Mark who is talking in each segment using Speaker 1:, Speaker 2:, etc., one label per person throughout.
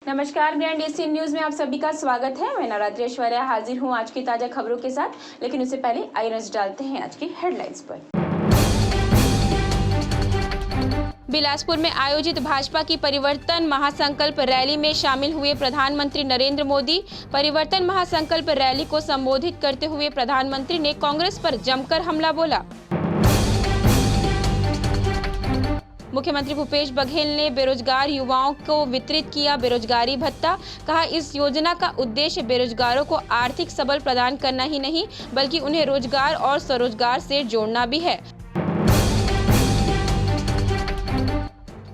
Speaker 1: नमस्कार, grand Asian news में आप सभी का स्वागत है। मैं नवरात्रि ऐश्वर्या हाजिर हूं आज की ताजा खबरों के साथ। लेकिन उससे पहले आइए नजर डालते हैं आज की हेडलाइंस पर। बिलासपुर में आयोजित भाजपा की परिवर्तन महासंकल्प रैली में शामिल हुए प्रधानमंत्री नरेंद्र मोदी। परिवर्तन महासंकल्प रैली को संबोधित करते हुए प्रधानमंत्री ने कांग्रेस पर जमकर हमला बोला। मुख्यमंत्री भूपेश बघेल ने बेरोजगार युवाओं को वितरित किया बेरोजगारी भत्ता। कहा, इस योजना का उद्देश्य बेरोजगारों को आर्थिक सबल प्रदान करना ही नहीं बल्कि उन्हें रोजगार और स्वरोजगार से जोड़ना भी है।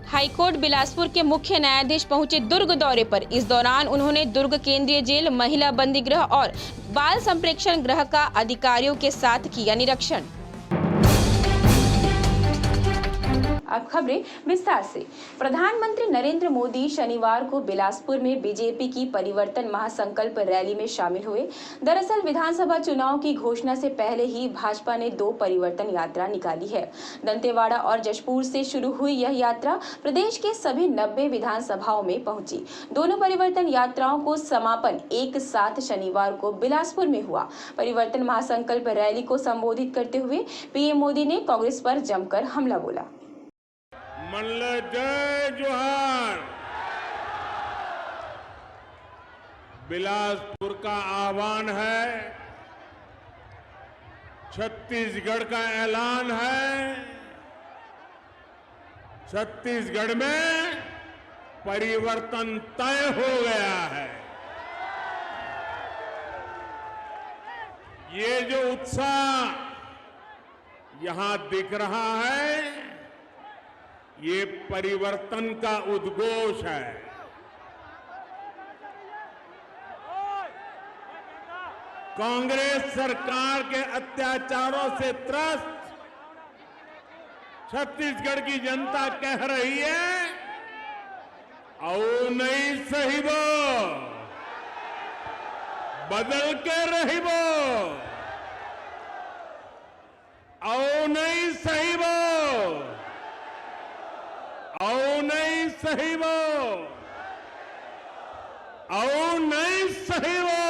Speaker 1: हाईकोर्ट बिलासपुर के मुख्य न्यायाधीश पहुंचे दुर्ग दौरे पर। इस दौरान उन्होंने दुर्ग केंद्रीय जेल, महिला बंदी गृह और बाल संप्रेक्षण गृह का अधिकारियों के साथ किया निरीक्षण। अब खबरें विस्तार से। प्रधानमंत्री नरेंद्र मोदी शनिवार को बिलासपुर में बीजेपी की परिवर्तन महासंकल्प रैली में शामिल हुए। दरअसल विधानसभा चुनाव की घोषणा से पहले ही भाजपा ने 2 परिवर्तन यात्रा निकाली है। दंतेवाड़ा और जशपुर से शुरू हुई यह यात्रा प्रदेश के सभी 90 विधानसभाओं में पहुंची। दोनों परिवर्तन यात्राओं को समापन एक साथ शनिवार को बिलासपुर में हुआ। परिवर्तन महासंकल्प रैली को संबोधित करते हुए पीएम मोदी ने कांग्रेस पर जमकर हमला बोला।
Speaker 2: मल्ल जय जोहार। बिलासपुर का आह्वान है, छत्तीसगढ़ का ऐलान है। छत्तीसगढ़ में परिवर्तन तय हो गया है। ये जो उत्साह यहां दिख रहा है, ये परिवर्तन का उद्घोष है। कांग्रेस सरकार के अत्याचारों से त्रस्त छत्तीसगढ़ की जनता कह रही है, आओ नहीं सही वो, बदल के रही वो, आओ नहीं सही वो, आओ नहीं सही वो, आओ नहीं सही वो।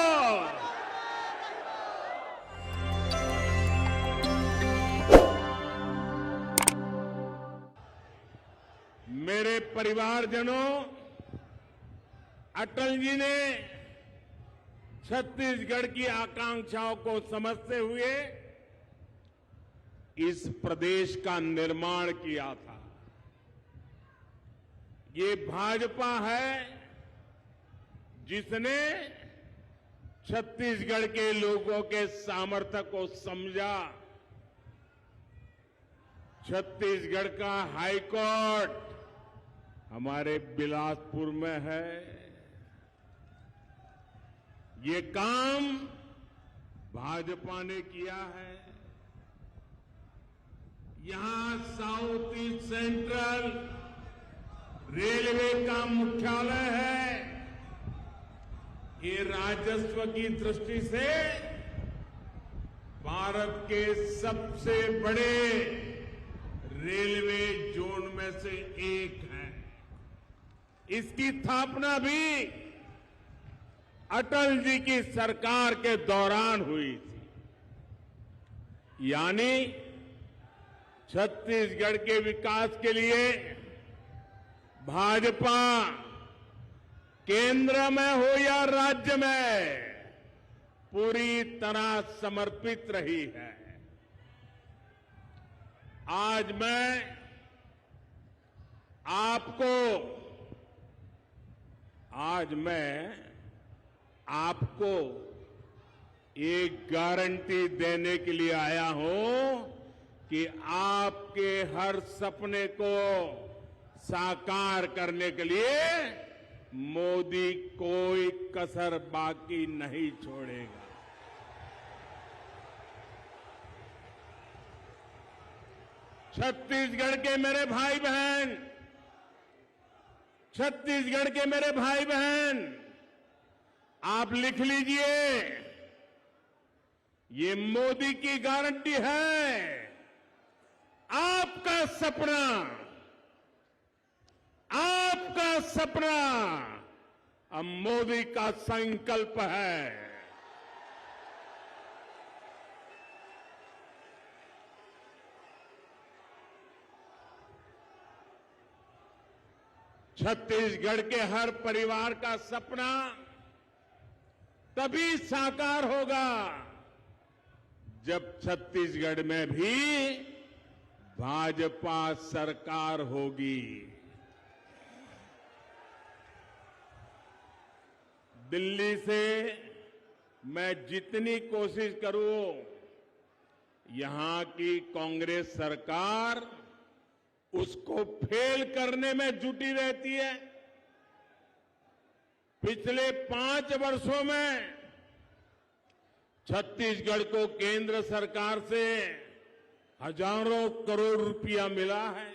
Speaker 2: मेरे परिवारजनों, अटल जी ने छत्तीसगढ़ की आकांक्षाओं को समझते हुए इस प्रदेश का निर्माण किया था। ये भाजपा है जिसने छत्तीसगढ़ के लोगों के सामर्थ्य को समझा। छत्तीसगढ़ का हाईकोर्ट हमारे बिलासपुर में है। ये काम भाजपा ने किया है। यहां साउथ ईस्ट सेंट्रल रेलवे का मुख्यालय है। ये राजस्व की दृष्टि से भारत के सबसे बड़े रेलवे जोन में से एक है। इसकी स्थापना भी अटल जी की सरकार के दौरान हुई थी। यानी छत्तीसगढ़ के विकास के लिए भाजपा केंद्र में हो या राज्य में पूरी तरह समर्पित रही है। आज मैं आपको एक गारंटी देने के लिए आया हूं कि आपके हर सपने को साकार करने के लिए मोदी कोई कसर बाकी नहीं छोड़ेगा। छत्तीसगढ़ के मेरे भाई बहन, छत्तीसगढ़ के मेरे भाई बहन, आप लिख लीजिए, ये मोदी की गारंटी है। आपका सपना हम मोदी का संकल्प है। छत्तीसगढ़ के हर परिवार का सपना तभी साकार होगा जब छत्तीसगढ़ में भी भाजपा सरकार होगी। दिल्ली से मैं जितनी कोशिश करूं, यहां की कांग्रेस सरकार उसको फेल करने में जुटी रहती है। पिछले 5 वर्षों में छत्तीसगढ़ को केंद्र सरकार से हजारों करोड़ रुपया मिला है।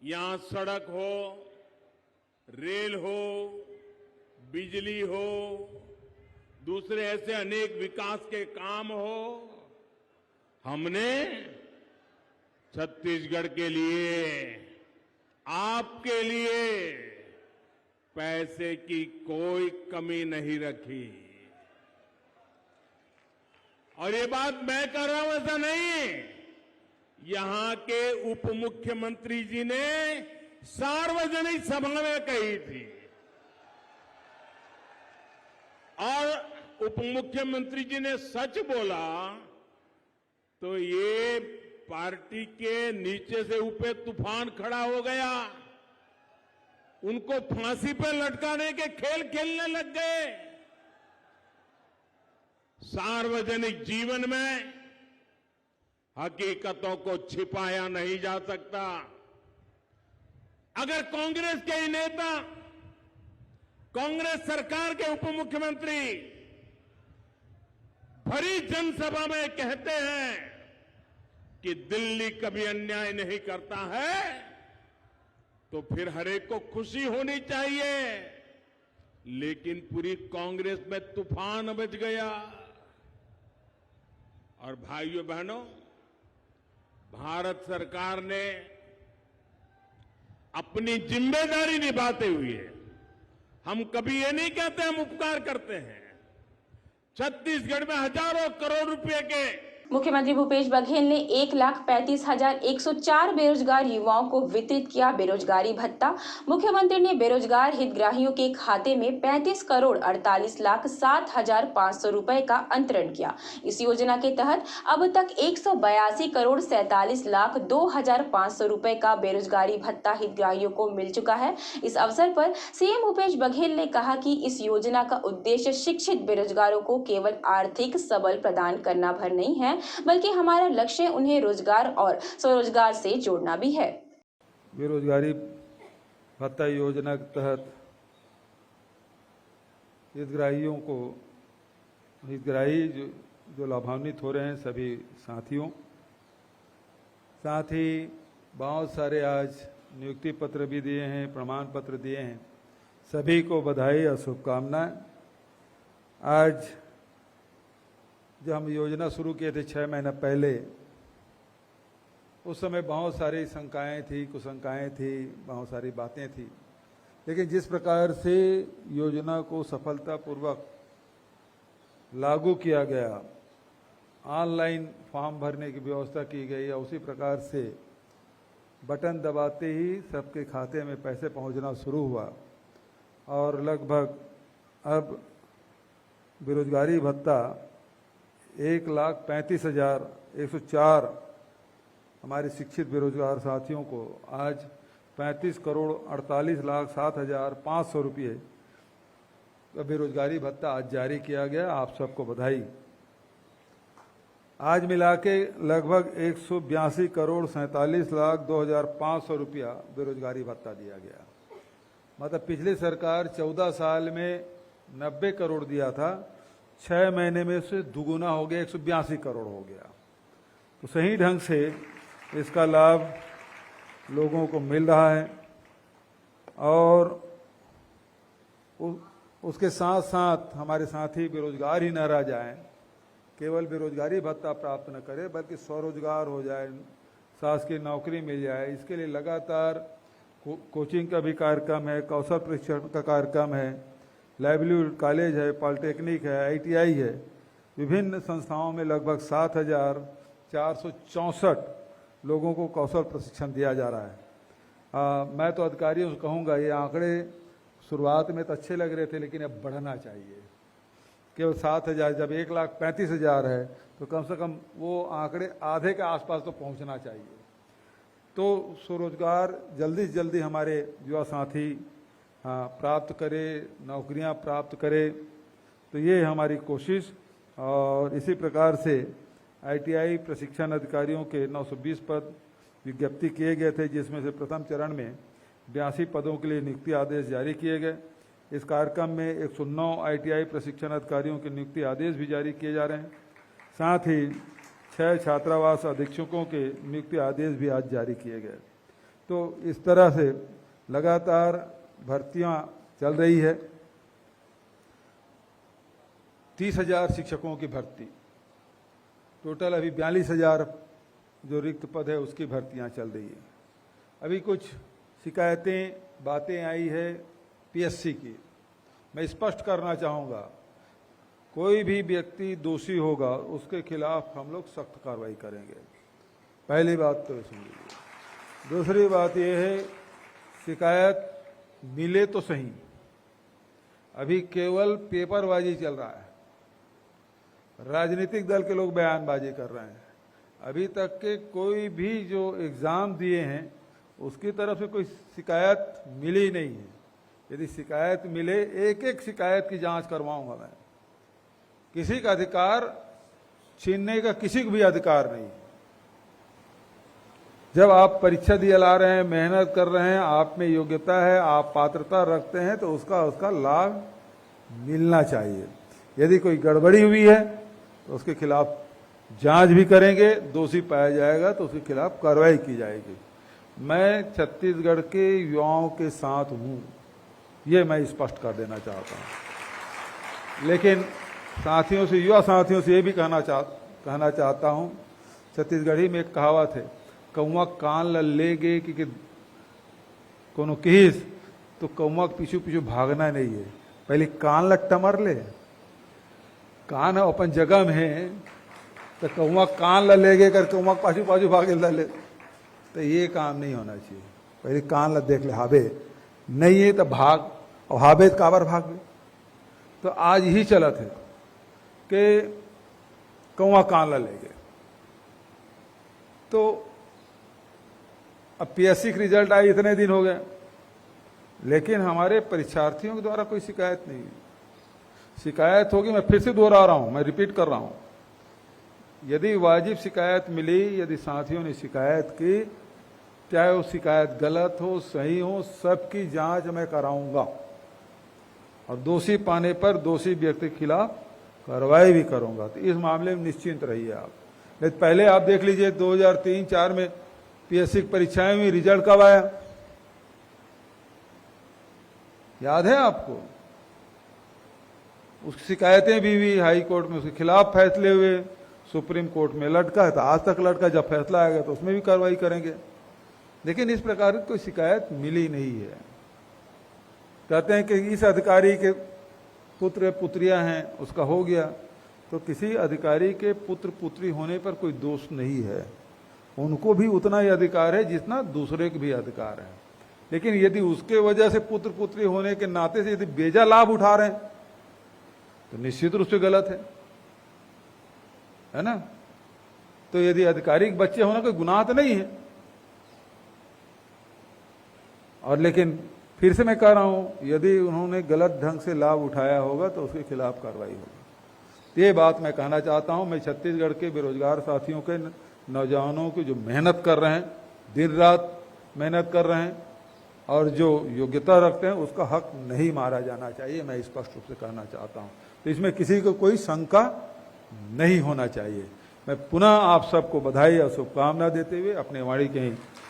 Speaker 2: यहां सड़क हो, रेल हो, बिजली हो, दूसरे ऐसे अनेक विकास के काम हो, हमने छत्तीसगढ़ के लिए, आपके लिए पैसे की कोई कमी नहीं रखी। और ये बात मैं कर रहा हूं ऐसा नहीं, यहां के उप मुख्यमंत्री जी ने सार्वजनिक सभा में कही थी। और उप मुख्यमंत्री जी ने सच बोला तो ये पार्टी के नीचे से ऊपर तूफान खड़ा हो गया, उनको फांसी पर लटकाने के खेल खेलने लग गए। सार्वजनिक जीवन में हकीकतों को छिपाया नहीं जा सकता। अगर कांग्रेस के ही नेता, कांग्रेस सरकार के उप मुख्यमंत्री भरी जनसभा में कहते हैं कि दिल्ली कभी अन्याय नहीं करता है, तो फिर हर एक को खुशी होनी चाहिए। लेकिन पूरी कांग्रेस में तूफान मच गया। और भाइयों बहनों, भारत सरकार ने अपनी जिम्मेदारी निभाते हुए, हम कभी ये नहीं कहते हम उपकार करते हैं, छत्तीसगढ़ में हजारों करोड़ रुपए के
Speaker 1: मुख्यमंत्री भूपेश बघेल ने 1,35,104 बेरोजगार युवाओं को वितरित किया बेरोजगारी भत्ता। मुख्यमंत्री ने बेरोजगार हितग्राहियों के खाते में 35,48,07,500 रुपए का अंतरण किया। इस योजना के तहत अब तक 182,47,02,500 रुपए का बेरोजगारी भत्ता हितग्राहियों को मिल चुका है। इस अवसर पर सीएम भूपेश बघेल ने कहा कि इस योजना का उद्देश्य शिक्षित बेरोजगारों को केवल आर्थिक सबल प्रदान करना भर नहीं है, बल्कि हमारा लक्ष्य उन्हें रोजगार और स्वरोजगार से जोड़ना भी है।
Speaker 3: बेरोजगारी भत्ता योजना के तहत हितग्राही जो लाभान्वित हो रहे हैं सभी साथियों, साथ ही बहुत सारे आज नियुक्ति पत्र भी दिए हैं, प्रमाण पत्र दिए हैं, सभी को बधाई और शुभकामनाएं। आज जब हम योजना शुरू किए थे 6 महीना पहले, उस समय बहुत सारी शंकाएं थी, कुशंकाएं थी, बहुत सारी बातें थी, लेकिन जिस प्रकार से योजना को सफलतापूर्वक लागू किया गया, ऑनलाइन फॉर्म भरने की व्यवस्था की गई, उसी प्रकार से बटन दबाते ही सबके खाते में पैसे पहुंचना शुरू हुआ और लगभग अब बेरोजगारी भत्ता 1,35,104 हमारे शिक्षित बेरोजगार साथियों को आज 35,48,07,500 रुपये का बेरोजगारी भत्ता आज जारी किया गया। आप सबको बधाई। आज मिला के लगभग 182,47,02,500 रुपया बेरोजगारी भत्ता दिया गया। मतलब पिछली सरकार 14 साल में 90 करोड़ दिया था, 6 महीने में से दुगुना हो गया, 182 करोड़ हो गया। तो सही ढंग से इसका लाभ लोगों को मिल रहा है और उसके साथ साथ हमारे साथी बेरोजगार ही न रह जाएं, केवल बेरोजगारी भत्ता प्राप्त न करें बल्कि स्वरोजगार हो जाए, शासकीय नौकरी मिल जाए, इसके लिए लगातार कोचिंग का भी कार्यक्रम है, कौशल प्रशिक्षण का कार्यक्रम है, लाइवलीहुड कॉलेज है, पॉलिटेक्निक है, आईटीआई है। विभिन्न संस्थाओं में लगभग 7,464 लोगों को कौशल प्रशिक्षण दिया जा रहा है। मैं तो अधिकारियों से कहूँगा, ये आंकड़े शुरुआत में तो अच्छे लग रहे थे, लेकिन अब बढ़ना चाहिए। केवल 7,000, जब 1,35,000 है तो कम से कम वो आंकड़े आधे के आसपास तो पहुंचना चाहिए। तो स्वरोजगार जल्दी से जल्दी हमारे युवा साथी प्राप्त करें, नौकरियां प्राप्त करें, तो ये हमारी कोशिश। और इसी प्रकार से आईटीआई प्रशिक्षण अधिकारियों के 920 पद विज्ञप्ति किए गए थे, जिसमें से प्रथम चरण में 82 पदों के लिए नियुक्ति आदेश जारी किए गए। इस कार्यक्रम में 109 आईटीआई प्रशिक्षण अधिकारियों के नियुक्ति आदेश भी जारी किए जा रहे हैं। साथ ही 6 छात्रावास अधीक्षकों के नियुक्ति आदेश भी आज जारी किए गए। तो इस तरह से लगातार भर्तियां चल रही है। 30,000 शिक्षकों की भर्ती, टोटल अभी 42,000 जो रिक्त पद है उसकी भर्तियां चल रही है। अभी कुछ शिकायतें, बातें आई है पीएससी की। मैं स्पष्ट करना चाहूँगा, कोई भी व्यक्ति दोषी होगा उसके खिलाफ हम लोग सख्त कार्रवाई करेंगे। पहली बात तो सुन लीजिए। दूसरी बात यह है, शिकायत मिले तो सही, अभी केवल पेपरबाजी चल रहा है, राजनीतिक दल के लोग बयानबाजी कर रहे हैं। अभी तक के कोई भी जो एग्जाम दिए हैं उसकी तरफ से कोई शिकायत मिली नहीं है। यदि शिकायत मिले, एक एक शिकायत की जांच करवाऊंगा मैं। किसी का अधिकार छीनने का किसी को भी अधिकार नहीं। जब आप परीक्षा दिए ला रहे हैं, मेहनत कर रहे हैं, आप में योग्यता है, आप पात्रता रखते हैं, तो उसका लाभ मिलना चाहिए। यदि कोई गड़बड़ी हुई है तो उसके खिलाफ जांच भी करेंगे, दोषी पाया जाएगा तो उसके खिलाफ कार्रवाई की जाएगी। मैं छत्तीसगढ़ के युवाओं के साथ हूं, ये मैं स्पष्ट कर देना चाहता हूं। लेकिन साथियों से, युवा साथियों से ये भी कहना चाहता हूं, छत्तीसगढ़ी में एक कहावत है, कौआ कान ल ले गे कि कोनो किस, तो कौआ के पीछू पीछू भागना नहीं है, पहले कान ल टमर ले। कान अपन जगह में है तो कौआ कान ल ले गे कर कौआ पाछू पाछू भागे ले, तो ये काम नहीं होना चाहिए। पहले कान ल देख ले, हाबे नहीं है तो भाग, और हाबे काबर भाग ले। तो आज ही चलत है कि कौआ कान ल ले गए। तो अब पीएससी के रिजल्ट आए, इतने दिन हो गए, लेकिन हमारे परीक्षार्थियों के द्वारा कोई शिकायत नहीं है। शिकायत होगी, मैं फिर से दोहरा रहा हूं, मैं रिपीट कर रहा हूं, यदि वाजिब शिकायत मिली, यदि साथियों ने शिकायत की, चाहे वो शिकायत गलत हो सही हो, सबकी जांच मैं कराऊंगा और दोषी पाने पर दोषी व्यक्ति के खिलाफ कार्रवाई भी करूंगा। तो इस मामले में निश्चिंत रहिए आप। नहीं पहले आप देख लीजिए 2003-4 में पीएससी की परीक्षाएं में रिजल्ट कब आया, याद है आपको? उसकी शिकायतें भी हुई हाई कोर्ट में, उसके खिलाफ फैसले हुए, सुप्रीम कोर्ट में लटका है, तो आज तक लटका, जब फैसला आएगा तो उसमें भी कार्रवाई करेंगे। लेकिन इस प्रकार की कोई शिकायत मिली नहीं है। कहते हैं कि इस अधिकारी के पुत्र पुत्रियां हैं, उसका हो गया, तो किसी अधिकारी के पुत्र पुत्री होने पर कोई दोष नहीं है, उनको भी उतना ही अधिकार है जितना दूसरे के भी अधिकार है। लेकिन यदि उसके वजह से पुत्र पुत्री होने के नाते से यदि बेजा लाभ उठा रहे हैं तो निश्चित रूप से गलत है ना? तो यदि अधिकारी के बच्चे होना कोई गुनाह तो नहीं है। और लेकिन फिर से मैं कह रहा हूं, यदि उन्होंने गलत ढंग से लाभ उठाया होगा तो उसके खिलाफ कार्रवाई होगी। ये बात मैं कहना चाहता हूं। मैं छत्तीसगढ़ के बेरोजगार साथियों के, नौजवानों की जो मेहनत कर रहे हैं, दिन रात मेहनत कर रहे हैं और जो योग्यता रखते हैं, उसका हक नहीं मारा जाना चाहिए, मैं स्पष्ट रूप से कहना चाहता हूं। तो इसमें किसी को कोई शंका नहीं होना चाहिए। मैं पुनः आप सबको बधाई और शुभकामना देते हुए अपने वाणी के ही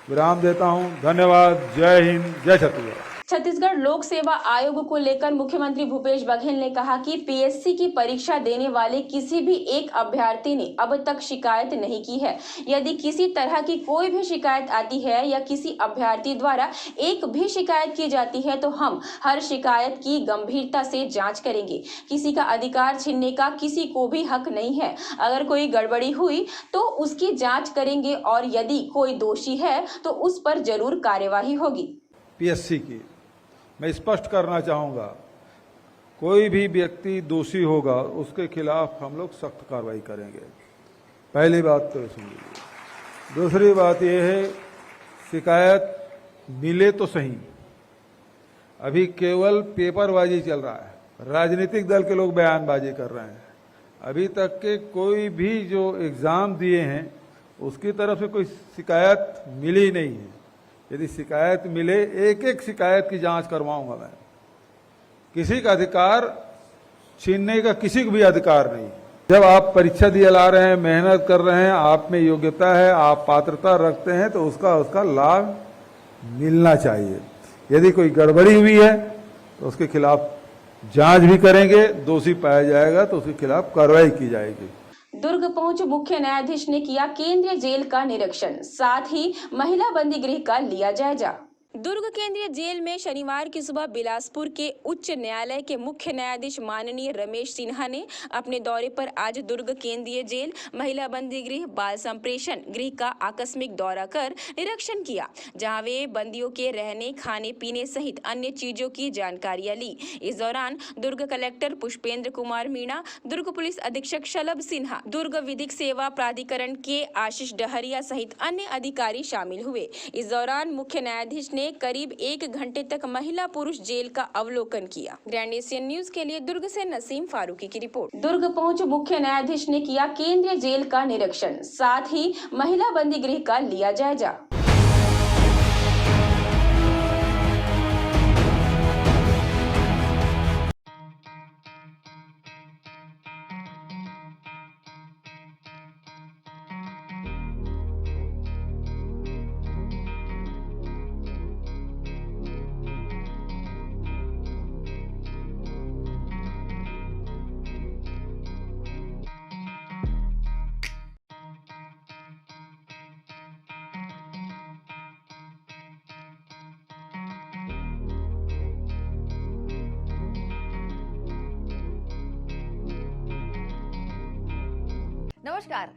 Speaker 3: विराम देता हूं। धन्यवाद। जय हिंद, जय छत्तीसगढ़।
Speaker 1: छत्तीसगढ़ लोक सेवा आयोग को लेकर मुख्यमंत्री भूपेश बघेल ने कहा कि पीएससी की परीक्षा देने वाले किसी भी एक अभ्यर्थी ने अब तक शिकायत नहीं की है। यदि किसी तरह की कोई भी शिकायत आती है या किसी अभ्यर्थी द्वारा एक भी शिकायत की जाती है तो हम हर शिकायत की गंभीरता से जांच करेंगे। किसी का अधिकार छीनने का किसी को भी हक नहीं है। अगर कोई गड़बड़ी हुई तो उसकी जांच करेंगे और यदि कोई दोषी है तो उस पर जरूर कार्यवाही होगी।
Speaker 3: पीएससी की मैं स्पष्ट करना चाहूँगा, कोई भी व्यक्ति दोषी होगा उसके खिलाफ हम लोग सख्त कार्रवाई करेंगे। पहली बात तो सुन लीजिए। दूसरी बात यह है, शिकायत मिले तो सही, अभी केवल पेपरबाजी चल रहा है, राजनीतिक दल के लोग बयानबाजी कर रहे हैं। अभी तक के कोई भी जो एग्ज़ाम दिए हैं उसकी तरफ से कोई शिकायत मिली नहीं है। यदि शिकायत मिले, एक एक शिकायत की जांच करवाऊंगा मैं। किसी का अधिकार छीनने का किसी को भी अधिकार नहीं। जब आप परीक्षा दिए ला रहे हैं, मेहनत कर रहे हैं, आप में योग्यता है, आप पात्रता रखते हैं तो उसका लाभ मिलना चाहिए। यदि कोई गड़बड़ी हुई है तो उसके खिलाफ जांच भी करेंगे, दोषी पाया जाएगा तो उसके खिलाफ कार्रवाई की जाएगी।
Speaker 1: दुर्ग पहुंच मुख्य न्यायाधीश ने किया केंद्रीय जेल का निरीक्षण, साथ ही महिला बंदी गृह का लिया जायजा। दुर्ग केंद्रीय जेल में शनिवार की सुबह बिलासपुर के उच्च न्यायालय के मुख्य न्यायाधीश माननीय रमेश सिन्हा ने अपने दौरे पर आज दुर्ग केंद्रीय जेल, महिला बंदी गृह, बाल संप्रेषण गृह का आकस्मिक दौरा कर निरीक्षण किया, जहां वे बंदियों के रहने, खाने पीने सहित अन्य चीजों की जानकारियां ली। इस दौरान दुर्ग कलेक्टर पुष्पेंद्र कुमार मीणा, दुर्ग पुलिस अधीक्षक शलभ सिन्हा, दुर्ग विधिक सेवा प्राधिकरण के आशीष डहरिया सहित अन्य अधिकारी शामिल हुए। इस दौरान मुख्य न्यायाधीश ने करीब 1 घंटे तक महिला पुरुष जेल का अवलोकन किया। ग्रैंड एशियन न्यूज के लिए दुर्ग से नसीम फारूकी की रिपोर्ट। दुर्ग पहुंच मुख्य न्यायाधीश ने किया केंद्रीय जेल का निरीक्षण, साथ ही महिला बंदी गृह का लिया जायजा।
Speaker 4: नमस्कार।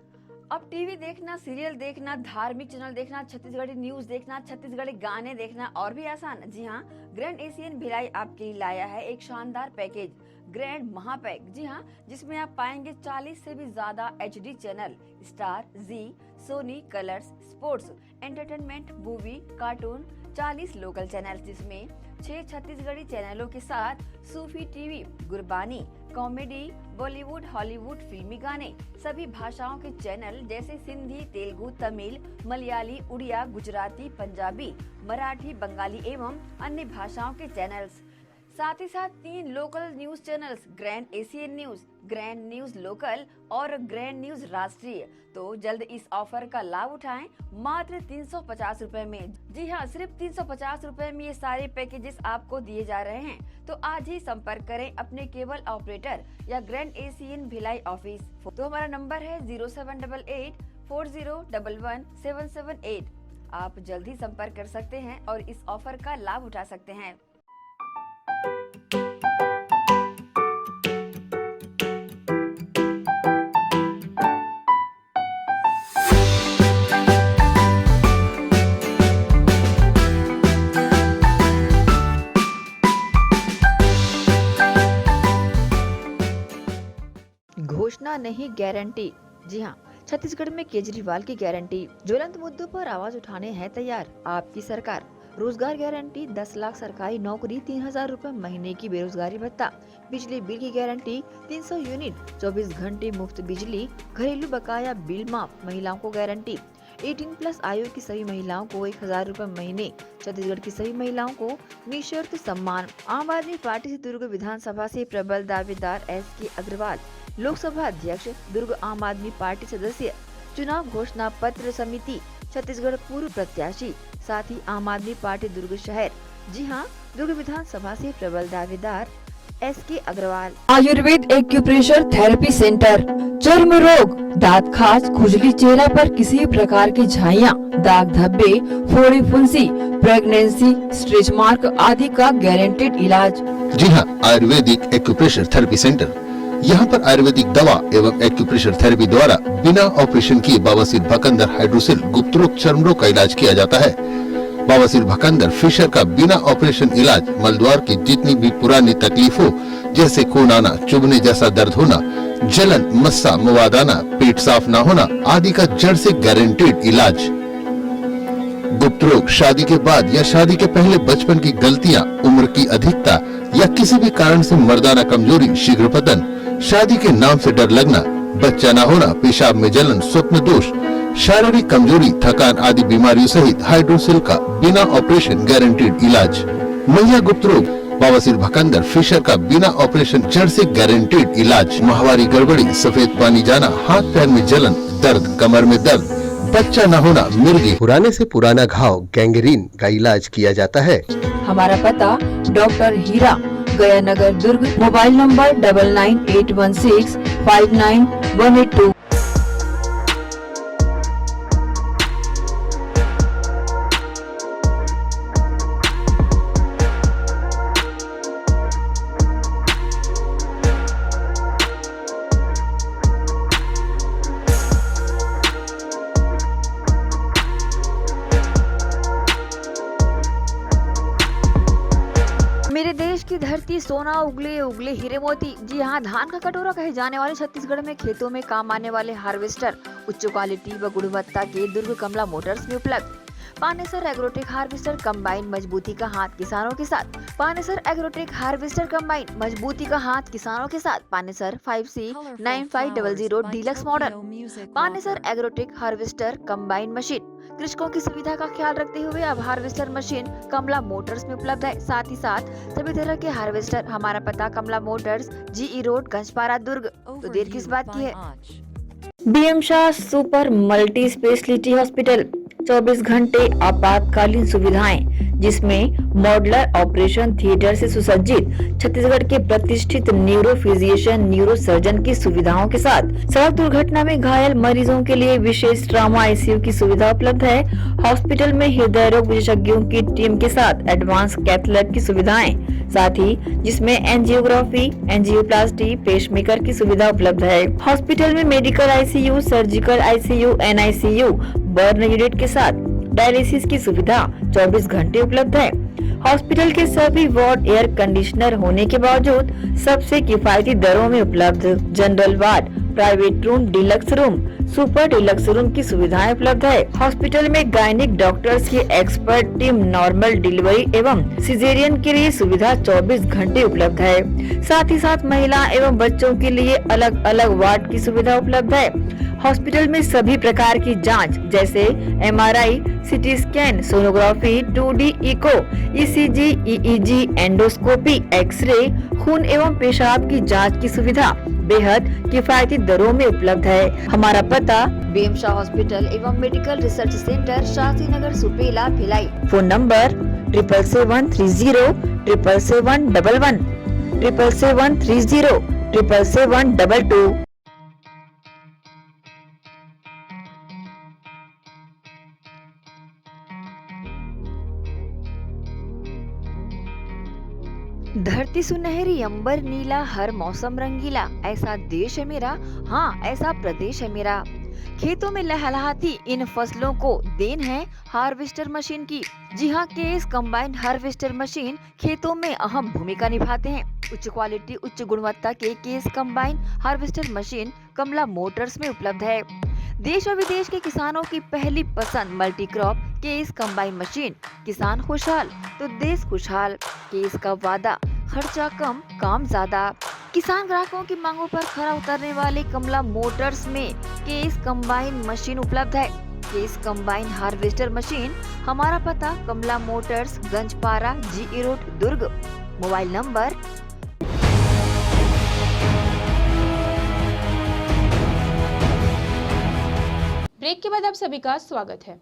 Speaker 4: अब टीवी देखना, सीरियल देखना, धार्मिक चैनल देखना, छत्तीसगढ़ी न्यूज देखना, छत्तीसगढ़ी गाने देखना और भी आसान। जी हाँ, ग्रैंड एशियन भिलाई आपके लिए लाया है एक शानदार पैकेज, ग्रैंड महापैक। जी हाँ, जिसमें आप पाएंगे 40 से भी ज्यादा HD channel, Star, Zee, Sony, Colors, sports, entertainment, movie, cartoon, 40 local channel, जिसमें 6 छत्तीसगढ़ी चैनलों के साथ Sufi TV, Gurbani, comedy, Bollywood, Hollywood, फिल्मी गाने, सभी भाषाओं के चैनल जैसे सिंधी, तेलुगु, तमिल, मलयाली, उड़िया, गुजराती, पंजाबी, मराठी, बंगाली एवं अन्य भाषाओं के चैनल्स। साथ ही साथ 3 local news channels, grand Asian news, grand news local और ग्रैंड न्यूज राष्ट्रीय। तो जल्द इस ऑफर का लाभ उठाएं मात्र 350 रुपए में। जी हाँ, सिर्फ 350 रुपए में ये सारे पैकेजेस आपको दिए जा रहे हैं। तो आज ही संपर्क करें अपने केबल ऑपरेटर या ग्रैंड एशियन भिलाई ऑफिस। तो हमारा नंबर है 0788 4011 778। आप जल्द ही संपर्क कर सकते हैं और इस ऑफर का लाभ उठा सकते हैं। घोषणा नहीं गारंटी। जी हाँ, छत्तीसगढ़ में केजरीवाल की गारंटी, ज्वलंत मुद्दों पर आवाज उठाने हैं तैयार आपकी सरकार। रोजगार गारंटी, 10 लाख सरकारी नौकरी, 3000 रुपए महीने की बेरोजगारी भत्ता, बिजली बिल की गारंटी 300 यूनिट, 24 घंटे मुफ्त बिजली, घरेलू बकाया बिल माफ, महिलाओं को गारंटी, 18+ आयु की सभी महिलाओं को 1000 रुपए महीने, छत्तीसगढ़ की सभी महिलाओं को निःशर्त सम्मान। आम आदमी पार्टी से दुर्ग विधानसभा से प्रबल दावेदार SK अग्रवाल, लोकसभा अध्यक्ष, दुर्ग आम आदमी पार्टी सदस्य, चुनाव घोषणा पत्र समिति, छत्तीसगढ़ पूर्व प्रत्याशी, साथ ही आम आदमी पार्टी दुर्ग शहर। जी हाँ, दुर्ग विधानसभा से प्रबल दावेदार SK Agarwal. Ayurveda acupressure therapy centre, चर्म रोग, दांत खाज, खुजली, चेहरा पर किसी प्रकार की झाइयाँ, दाग धब्बे, फोड़ी फुंसी, प्रेगनेंसी, स्ट्रेच मार्क आदि का गारंटेड इलाज।
Speaker 5: जी हाँ, आयुर्वेदिक एक्यूप्रेशर थेरेपी सेंटर। यहाँ पर आयुर्वेदिक दवा एवं एक्यूप्रेशर थेरेपी द्वारा बिना ऑपरेशन किए बवासीर, भकंदर, हाइड्रोसिल, गुप्त रोग, चर्म रोग का इलाज किया जाता है। बवासीर, भकंदर, फिशर का बिना ऑपरेशन इलाज मलद्वार की जितनी भी पुरानी तकलीफ हो, जैसे खून आना, चुभने जैसा दर्द होना, जलन, मस्सा, मवाद आना, पेट साफ न होना आदि का जड़ से गारंटेड इलाज। गुप्त रोग, शादी के बाद या शादी के पहले बचपन की गलतियां, उम्र की अधिकता या किसी भी कारण से मर्दाना कमजोरी, शीघ्र पतन, शादी के नाम से डर लगना, बच्चा न होना, पेशाब में जलन, स्वप्न दोष, शारीरिक कमजोरी, थकान आदि बीमारियों सहित हाइड्रोसिल का बिना ऑपरेशन गारंटेड इलाज। महिला गुप्त रोग, बवासीर, भकंदर, फिशर का बिना ऑपरेशन जड़ से गारंटेड इलाज। माहवारी गड़बड़ी, सफेद पानी जाना, हाथ पैर में जलन, दर्द, कमर में दर्द, बच्चा न होना, मिर्गी, पुराने से पुराना घाव, गैंग्रीन का इलाज किया जाता है।
Speaker 4: हमारा पता डॉक्टर हीरा, गया नगर, दुर्ग। Mobile number 9981659182। मेरे देश की धरती सोना उगले उगले हीरे मोती। जी हाँ, धान का कटोरा कहे जाने वाले छत्तीसगढ़ में खेतों में काम आने वाले हार्वेस्टर उच्च क्वालिटी व गुणवत्ता के दुर्ग कमला मोटर्स में उपलब्ध। पानेसर एग्रोटेक हार्वेस्टर कंबाइन, मजबूती का हाथ किसानों के साथ। पानेसर एग्रोटेक हार्वेस्टर कंबाइन, मजबूती का हाथ किसानों के साथ। Panesar 5C9500 deluxe model. Panesar agrotech harvester combine machine, कृषकों की सुविधा का ख्याल रखते हुए अब हार्वेस्टर मशीन कमला मोटर्स में उपलब्ध है। साथ ही साथ सभी तरह के हार्वेस्टर। हमारा पता कमला मोटर्स, GE रोड, गंजपारा, दुर्ग। तो देर किस बात की है। BM Shah super multi speciality hospital, 24 घंटे आपातकालीन सुविधाएं, जिसमें मॉडुलर ऑपरेशन थिएटर से सुसज्जित, छत्तीसगढ़ के प्रतिष्ठित न्यूरो फिजिशियन, न्यूरो सर्जन की सुविधाओं के साथ सड़क दुर्घटना में घायल मरीजों के लिए विशेष ट्रॉमा ICU की सुविधा उपलब्ध है। हॉस्पिटल में हृदय रोग विशेषज्ञों की टीम के साथ एडवांस कैथ लैब की सुविधाएं, साथ ही जिसमें एंजियोग्राफी, एंजियोप्लास्टी, पेसमेकर की सुविधा उपलब्ध है। हॉस्पिटल में medical ICU, surgical ICU, NICU, burn unit के साथ डायलिसिस की सुविधा 24 घंटे उपलब्ध है। हॉस्पिटल के सभी वार्ड एयर कंडीशनर होने के बावजूद सबसे किफायती दरों में उपलब्ध। General ward, private room, deluxe room, super deluxe room की सुविधाएं उपलब्ध है। हॉस्पिटल में गायनिक डॉक्टर्स की एक्सपर्ट टीम, नॉर्मल डिलीवरी एवं सिजेरियन के लिए सुविधा 24 घंटे उपलब्ध है। साथ ही साथ महिला एवं बच्चों के लिए अलग अलग वार्ड की सुविधा उपलब्ध है। हॉस्पिटल में सभी प्रकार की जांच जैसे MRI, CT scan, sonography, 2D echo, ECG, EEG, endoscopy, x ray, खून एवं पेशाब की जांच की सुविधा बेहद किफायती दरों में उपलब्ध है। हमारा पता BM शाह हॉस्पिटल एवं medical research centre, Shastri Nagar, Supela, Bhilai. Phone number 77730 77711 77730 77722। धरती सुनहरी, अंबर नीला, हर मौसम रंगीला, ऐसा देश है मेरा, हाँ ऐसा प्रदेश है मेरा। खेतों में लहलहाती इन फसलों को देन है हार्वेस्टर मशीन की। जी हाँ, केएस कंबाइंड हार्वेस्टर मशीन खेतों में अहम भूमिका निभाते हैं। उच्च क्वालिटी, उच्च गुणवत्ता के केएस कंबाइंड हार्वेस्टर मशीन कमला मोटर्स में उपलब्ध है। देश और विदेश के किसानों की पहली पसंद multi crop KS combined machine. किसान खुशहाल तो देश खुशहाल। केएस का वादा, खर्चा कम, काम ज्यादा। किसान ग्राहकों की मांगों पर खरा उतरने वाले कमला मोटर्स में केएस कंबाइंड मशीन उपलब्ध है। केएस कंबाइंड हार्वेस्टर मशीन, हमारा पता कमला मोटर्स, गंजपारा, GE रोड, दुर्ग। मोबाइल नंबर
Speaker 1: ब्रेक के बाद आप सभी का स्वागत है।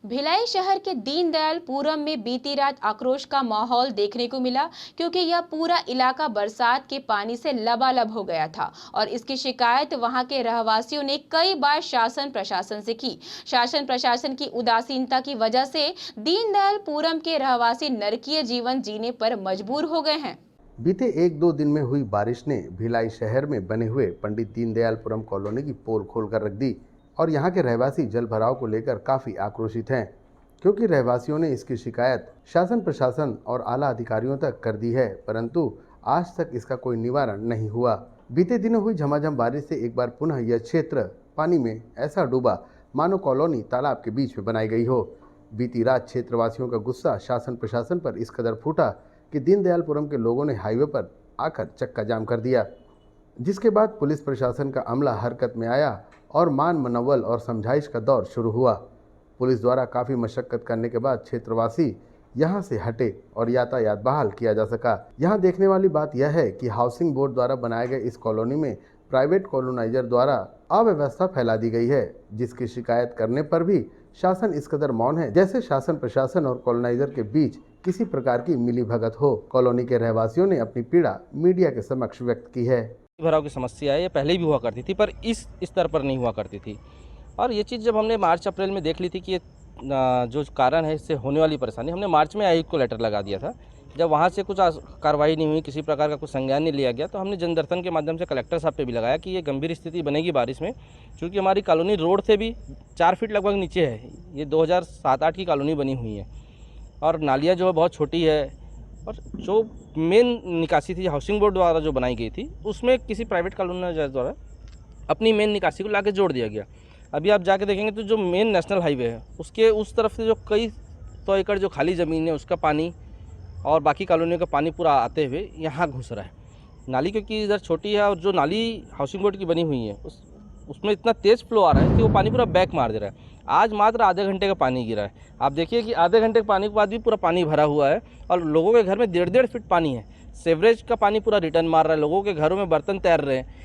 Speaker 1: भिलाई शहर के दीनदयालपुरम में बीती रात आक्रोश का माहौल देखने को मिला क्योंकि यह पूरा इलाका बरसात के पानी से लबालब हो गया था और इसकी शिकायत वहां के रहवासियों ने कई बार शासन प्रशासन से की। शासन प्रशासन की उदासीनता की वजह से दीनदयालपुरम के रहवासी नरकीय जीवन जीने पर मजबूर हो गए हैं।
Speaker 5: बीते 1-2 दिन में हुई बारिश ने भिलाई शहर में बने हुए पंडित दीनदयालपुरम कॉलोनी की पोल खोलकर रख दी और यहाँ के रहवासी जल भराव को लेकर काफी आक्रोशित हैं, क्योंकि रहवासियों ने इसकी शिकायत शासन प्रशासन और आला अधिकारियों तक कर दी है, परंतु आज तक इसका कोई निवारण नहीं हुआ। बीते दिनों हुई झमाझम बारिश से एक बार पुनः यह क्षेत्र पानी में ऐसा डूबा मानो कॉलोनी तालाब के बीच में बनाई गई हो। बीती रात क्षेत्रवासियों का गुस्सा शासन प्रशासन पर इस कदर फूटा कि दीनदयालपुरम के लोगों ने हाईवे पर आकर चक्का जाम कर दिया, जिसके बाद पुलिस प्रशासन का अमला हरकत में आया और मान मनव्वल और समझाइश का दौर शुरू हुआ। पुलिस द्वारा काफ़ी मशक्कत करने के बाद क्षेत्रवासी यहां से हटे और यातायात बहाल किया जा सका। यहां देखने वाली बात यह है कि हाउसिंग बोर्ड द्वारा बनाए गए इस कॉलोनी में प्राइवेट कॉलोनाइजर द्वारा अव्यवस्था फैला दी गई है, जिसकी शिकायत करने पर भी शासन इस कदर मौन है जैसे शासन प्रशासन और कॉलोनाइजर के बीच किसी प्रकार की मिलीभगत हो। कॉलोनी के रहवासियों ने अपनी पीड़ा मीडिया के समक्ष व्यक्त की है।
Speaker 6: भराव की समस्या है, ये पहले भी हुआ करती थी पर इस स्तर पर नहीं हुआ करती थी। और ये चीज़ जब हमने मार्च अप्रैल में देख ली थी कि ये जो कारण है इससे होने वाली परेशानी, हमने मार्च में आयुक्त को लेटर लगा दिया था। जब वहाँ से कुछ कार्रवाई नहीं हुई, किसी प्रकार का कुछ संज्ञान नहीं लिया गया, तो हमने जनदर्शन के माध्यम से कलेक्टर साहब पे भी लगाया कि ये गंभीर स्थिति बनेगी बारिश में, क्योंकि हमारी कॉलोनी रोड से भी 4 फीट लगभग नीचे है। ये 2007-8 की कॉलोनी बनी हुई है और नालियाँ जो है बहुत छोटी है और जो मेन निकासी थी हाउसिंग बोर्ड द्वारा जो बनाई गई थी उसमें किसी प्राइवेट कॉलोनाइजर द्वारा अपनी मेन निकासी को लाके जोड़ दिया गया। अभी आप जाके देखेंगे तो जो मेन नेशनल हाईवे है उसके उस तरफ से जो कई 100 एकड़ जो खाली ज़मीन है उसका पानी और बाकी कॉलोनियों का पानी पूरा आते हुए यहाँ घुस रहा है। नाली क्योंकि इधर छोटी है और जो नाली हाउसिंग बोर्ड की बनी हुई है उसमें इतना तेज़ फ्लो आ रहा है कि वो पानी पूरा बैक मार दे रहा है। आज मात्र आधे घंटे का पानी गिरा है। आप देखिए कि आधे घंटे के पानी के बाद भी पूरा पानी भरा हुआ है और लोगों के घर में 1.5 फीट पानी है। सीवरेज का पानी पूरा रिटर्न मार रहा है, लोगों के घरों में बर्तन तैर रहे हैं।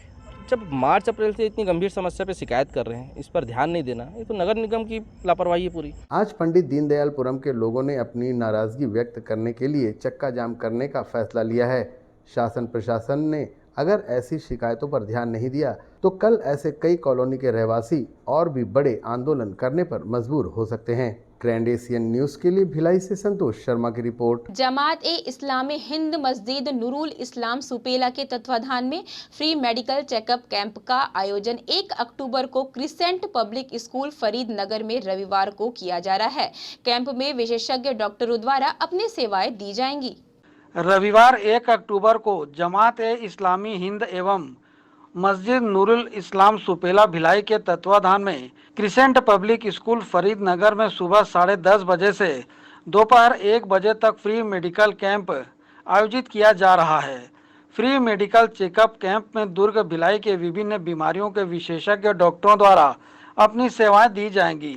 Speaker 6: जब मार्च अप्रैल से इतनी गंभीर समस्या पे शिकायत कर रहे हैं, इस पर ध्यान नहीं देना, ये तो नगर निगम की लापरवाही है पूरी।
Speaker 5: आज पंडित दीनदयालपुरम के लोगों ने अपनी नाराजगी व्यक्त करने के लिए चक्का जाम करने का फैसला लिया है। शासन प्रशासन ने अगर ऐसी शिकायतों पर ध्यान नहीं दिया तो कल ऐसे कई कॉलोनी के रहवासी और भी बड़े आंदोलन करने पर मजबूर हो सकते हैं। ग्रैंड एशियन न्यूज के लिए भिलाई से संतोष शर्मा की रिपोर्ट।
Speaker 1: जमात-ए-इस्लामी हिंद मस्जिद नूरुल इस्लाम सुपेला के तत्वाधान में फ्री मेडिकल चेकअप कैंप का आयोजन 1 अक्टूबर को क्रिसेंट पब्लिक स्कूल फरीदनगर में रविवार को किया जा रहा है। कैंप में विशेषज्ञ डॉक्टरों द्वारा अपनी सेवाएं दी जाएंगी।
Speaker 7: रविवार 1 अक्टूबर को जमात-ए-इस्लामी हिंद एवं मस्जिद नूरुल इस्लाम सुपेला भिलाई के तत्वाधान में क्रिसेंट पब्लिक स्कूल फरीदनगर में सुबह 10:30 बजे से दोपहर 1 बजे तक फ्री मेडिकल कैंप आयोजित किया जा रहा है। फ्री मेडिकल चेकअप कैंप में दुर्ग भिलाई के विभिन्न बीमारियों के विशेषज्ञ डॉक्टरों द्वारा अपनी सेवाएं दी जाएंगी,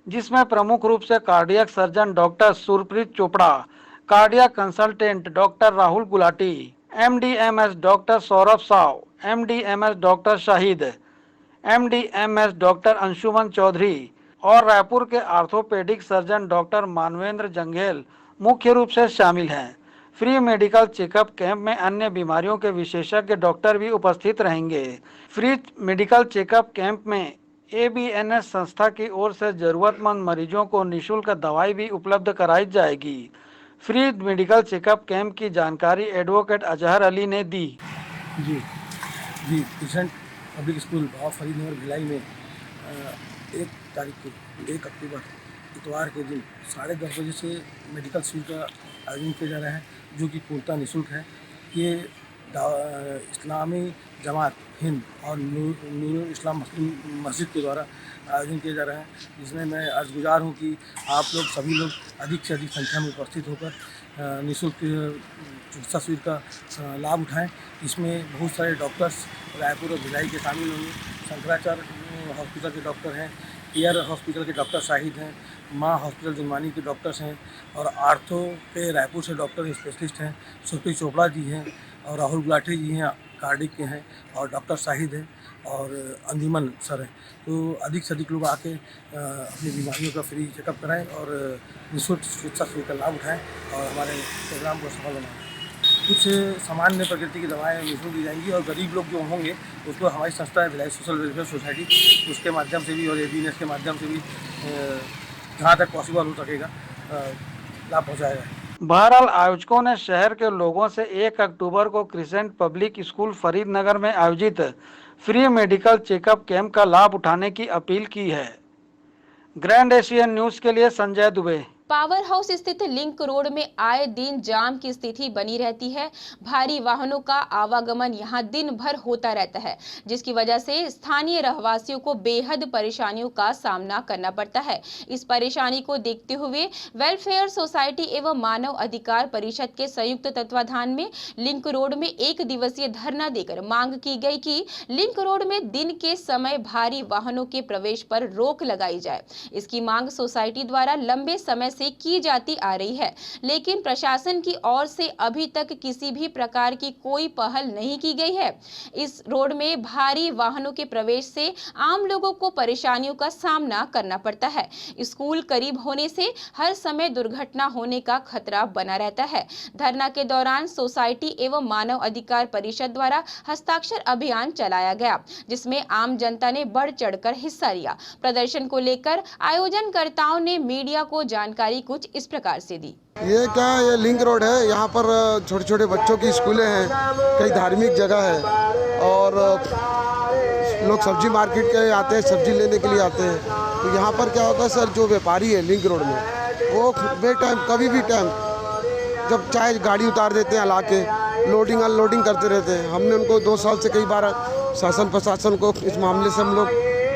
Speaker 7: जिसमें प्रमुख रूप से cardiac surgeon doctor Surpreet Chopra, cardiac consultant doctor Rahul Gulati, MD/MS doctor Saurabh Sao, MD/MS doctor Shahid, MD/MS doctor Anshuman Chaudhary और रायपुर के orthopaedic surgeon doctor Manvendra Janghel मुख्य रूप से शामिल हैं। फ्री मेडिकल चेकअप कैंप में अन्य बीमारियों के विशेषज्ञ डॉक्टर भी उपस्थित रहेंगे। फ्री मेडिकल चेकअप कैंप में ABNS संस्था की ओर से जरूरतमंद मरीजों को निःशुल्क दवाई भी उपलब्ध कराई जाएगी। फ्री मेडिकल चेकअप कैंप की जानकारी एडवोकेट अजहर अली ने दी।
Speaker 8: जी crescent public school Faridnagar Bhilai में 1 तारीख को 1 अक्टूबर इतवार के दिन 10:30 बजे से मेडिकल शिविर का आयोजन किया जा रहा है, जो कि पूर्णतः निःशुल्क है। ये इस्लामी जमात हिंद और नूरुल इस्लाम मस्जिद के द्वारा आयोजन किया जा रहा है, जिसमें मैं अर्ज़गुजार हूँ कि आप लोग सभी लोग अधिक से अधिक संख्या में उपस्थित होकर निःशुल्क चिकित्सा शिविर का लाभ उठाएं। इसमें बहुत सारे डॉक्टर्स रायपुर और भिलाई के शामिल होंगे। शंकराचार्य हॉस्पिटल के डॉक्टर हैं, एयर हॉस्पिटल के डॉक्टर शाहिद हैं, माँ हॉस्पिटल जुनवानी के डॉक्टर्स हैं और आर्थो के रायपुर से डॉक्टर स्पेशलिस्ट हैं, सुरप्रीत चोपड़ा जी हैं और राहुल गुलाटी जी हैं, कार्डिक के हैं और डॉक्टर शाहिद हैं और अंजुमन सर हैं। तो अधिक से अधिक लोग आके अपनी बीमारियों का फ्री चेकअप कराएं और निःशुल्क चिकित्सा शुल्क का लाभ उठाएं और हमारे प्रोग्राम को सफल बनाएं। कुछ सामान्य प्रकृति की दवाएं निःशुल्क दी जाएंगी और गरीब लोग जो होंगे उसको हमारी संस्था है भिलाई सोशल वेलफेयर सोसाइटी, उसके माध्यम से भी और एबीएनएस के माध्यम से भी जहाँ तक पॉसिबल हो सकेगा लाभ पहुँचाया जाए।
Speaker 7: बहरहाल आयोजकों ने शहर के लोगों से 1 अक्टूबर को क्रिसेंट पब्लिक स्कूल फरीदनगर में आयोजित फ्री मेडिकल चेकअप कैंप का लाभ उठाने की अपील की है। ग्रैंड एशियन न्यूज के लिए संजय दुबे।
Speaker 1: पावर हाउस स्थित लिंक रोड में आए दिन जाम की स्थिति बनी रहती है। भारी वाहनों का आवागमन यहां दिन भर होता रहता है, जिसकी वजह से स्थानीय रहवासियों को बेहद परेशानियों का सामना करना पड़ता है। इस परेशानी को देखते हुए वेलफेयर सोसाइटी एवं मानव अधिकार परिषद के संयुक्त तत्वाधान में लिंक रोड में 1 दिवसीय धरना देकर मांग की गई कि लिंक रोड में दिन के समय भारी वाहनों के प्रवेश पर रोक लगाई जाए। इसकी मांग सोसाइटी द्वारा लंबे समय से की जाती आ रही है, लेकिन प्रशासन की ओर से अभी तक किसी भी प्रकार की कोई पहल नहीं की गई है। इस रोड में भारी वाहनों के प्रवेश से आम लोगों को परेशानियों का सामना करना पड़ता है। स्कूल करीब होने से हर समय दुर्घटना होने का खतरा बना रहता है। धरना के दौरान सोसाइटी एवं मानव अधिकार परिषद द्वारा हस्ताक्षर अभियान चलाया गया, जिसमें आम जनता ने बढ़ चढ़कर हिस्सा लिया। प्रदर्शन को लेकर आयोजनकर्ताओं ने मीडिया को जानकारी कुछ इस प्रकार से दी।
Speaker 9: ये लिंक रोड है, यहाँ पर छोटे छोटे बच्चों की स्कूलें हैं, कई धार्मिक जगह है और लोग सब्जी मार्केट के आते हैं, सब्जी लेने के लिए आते हैं। तो यहाँ पर क्या होता है सर, जो व्यापारी है लिंक रोड में, वो बे टाइम कभी भी टाइम जब चाहे गाड़ी उतार देते हैं, ला के लोडिंग अनलोडिंग करते रहते हैं। हमने उनको 2 साल से कई बार शासन प्रशासन को इस मामले से हम लोग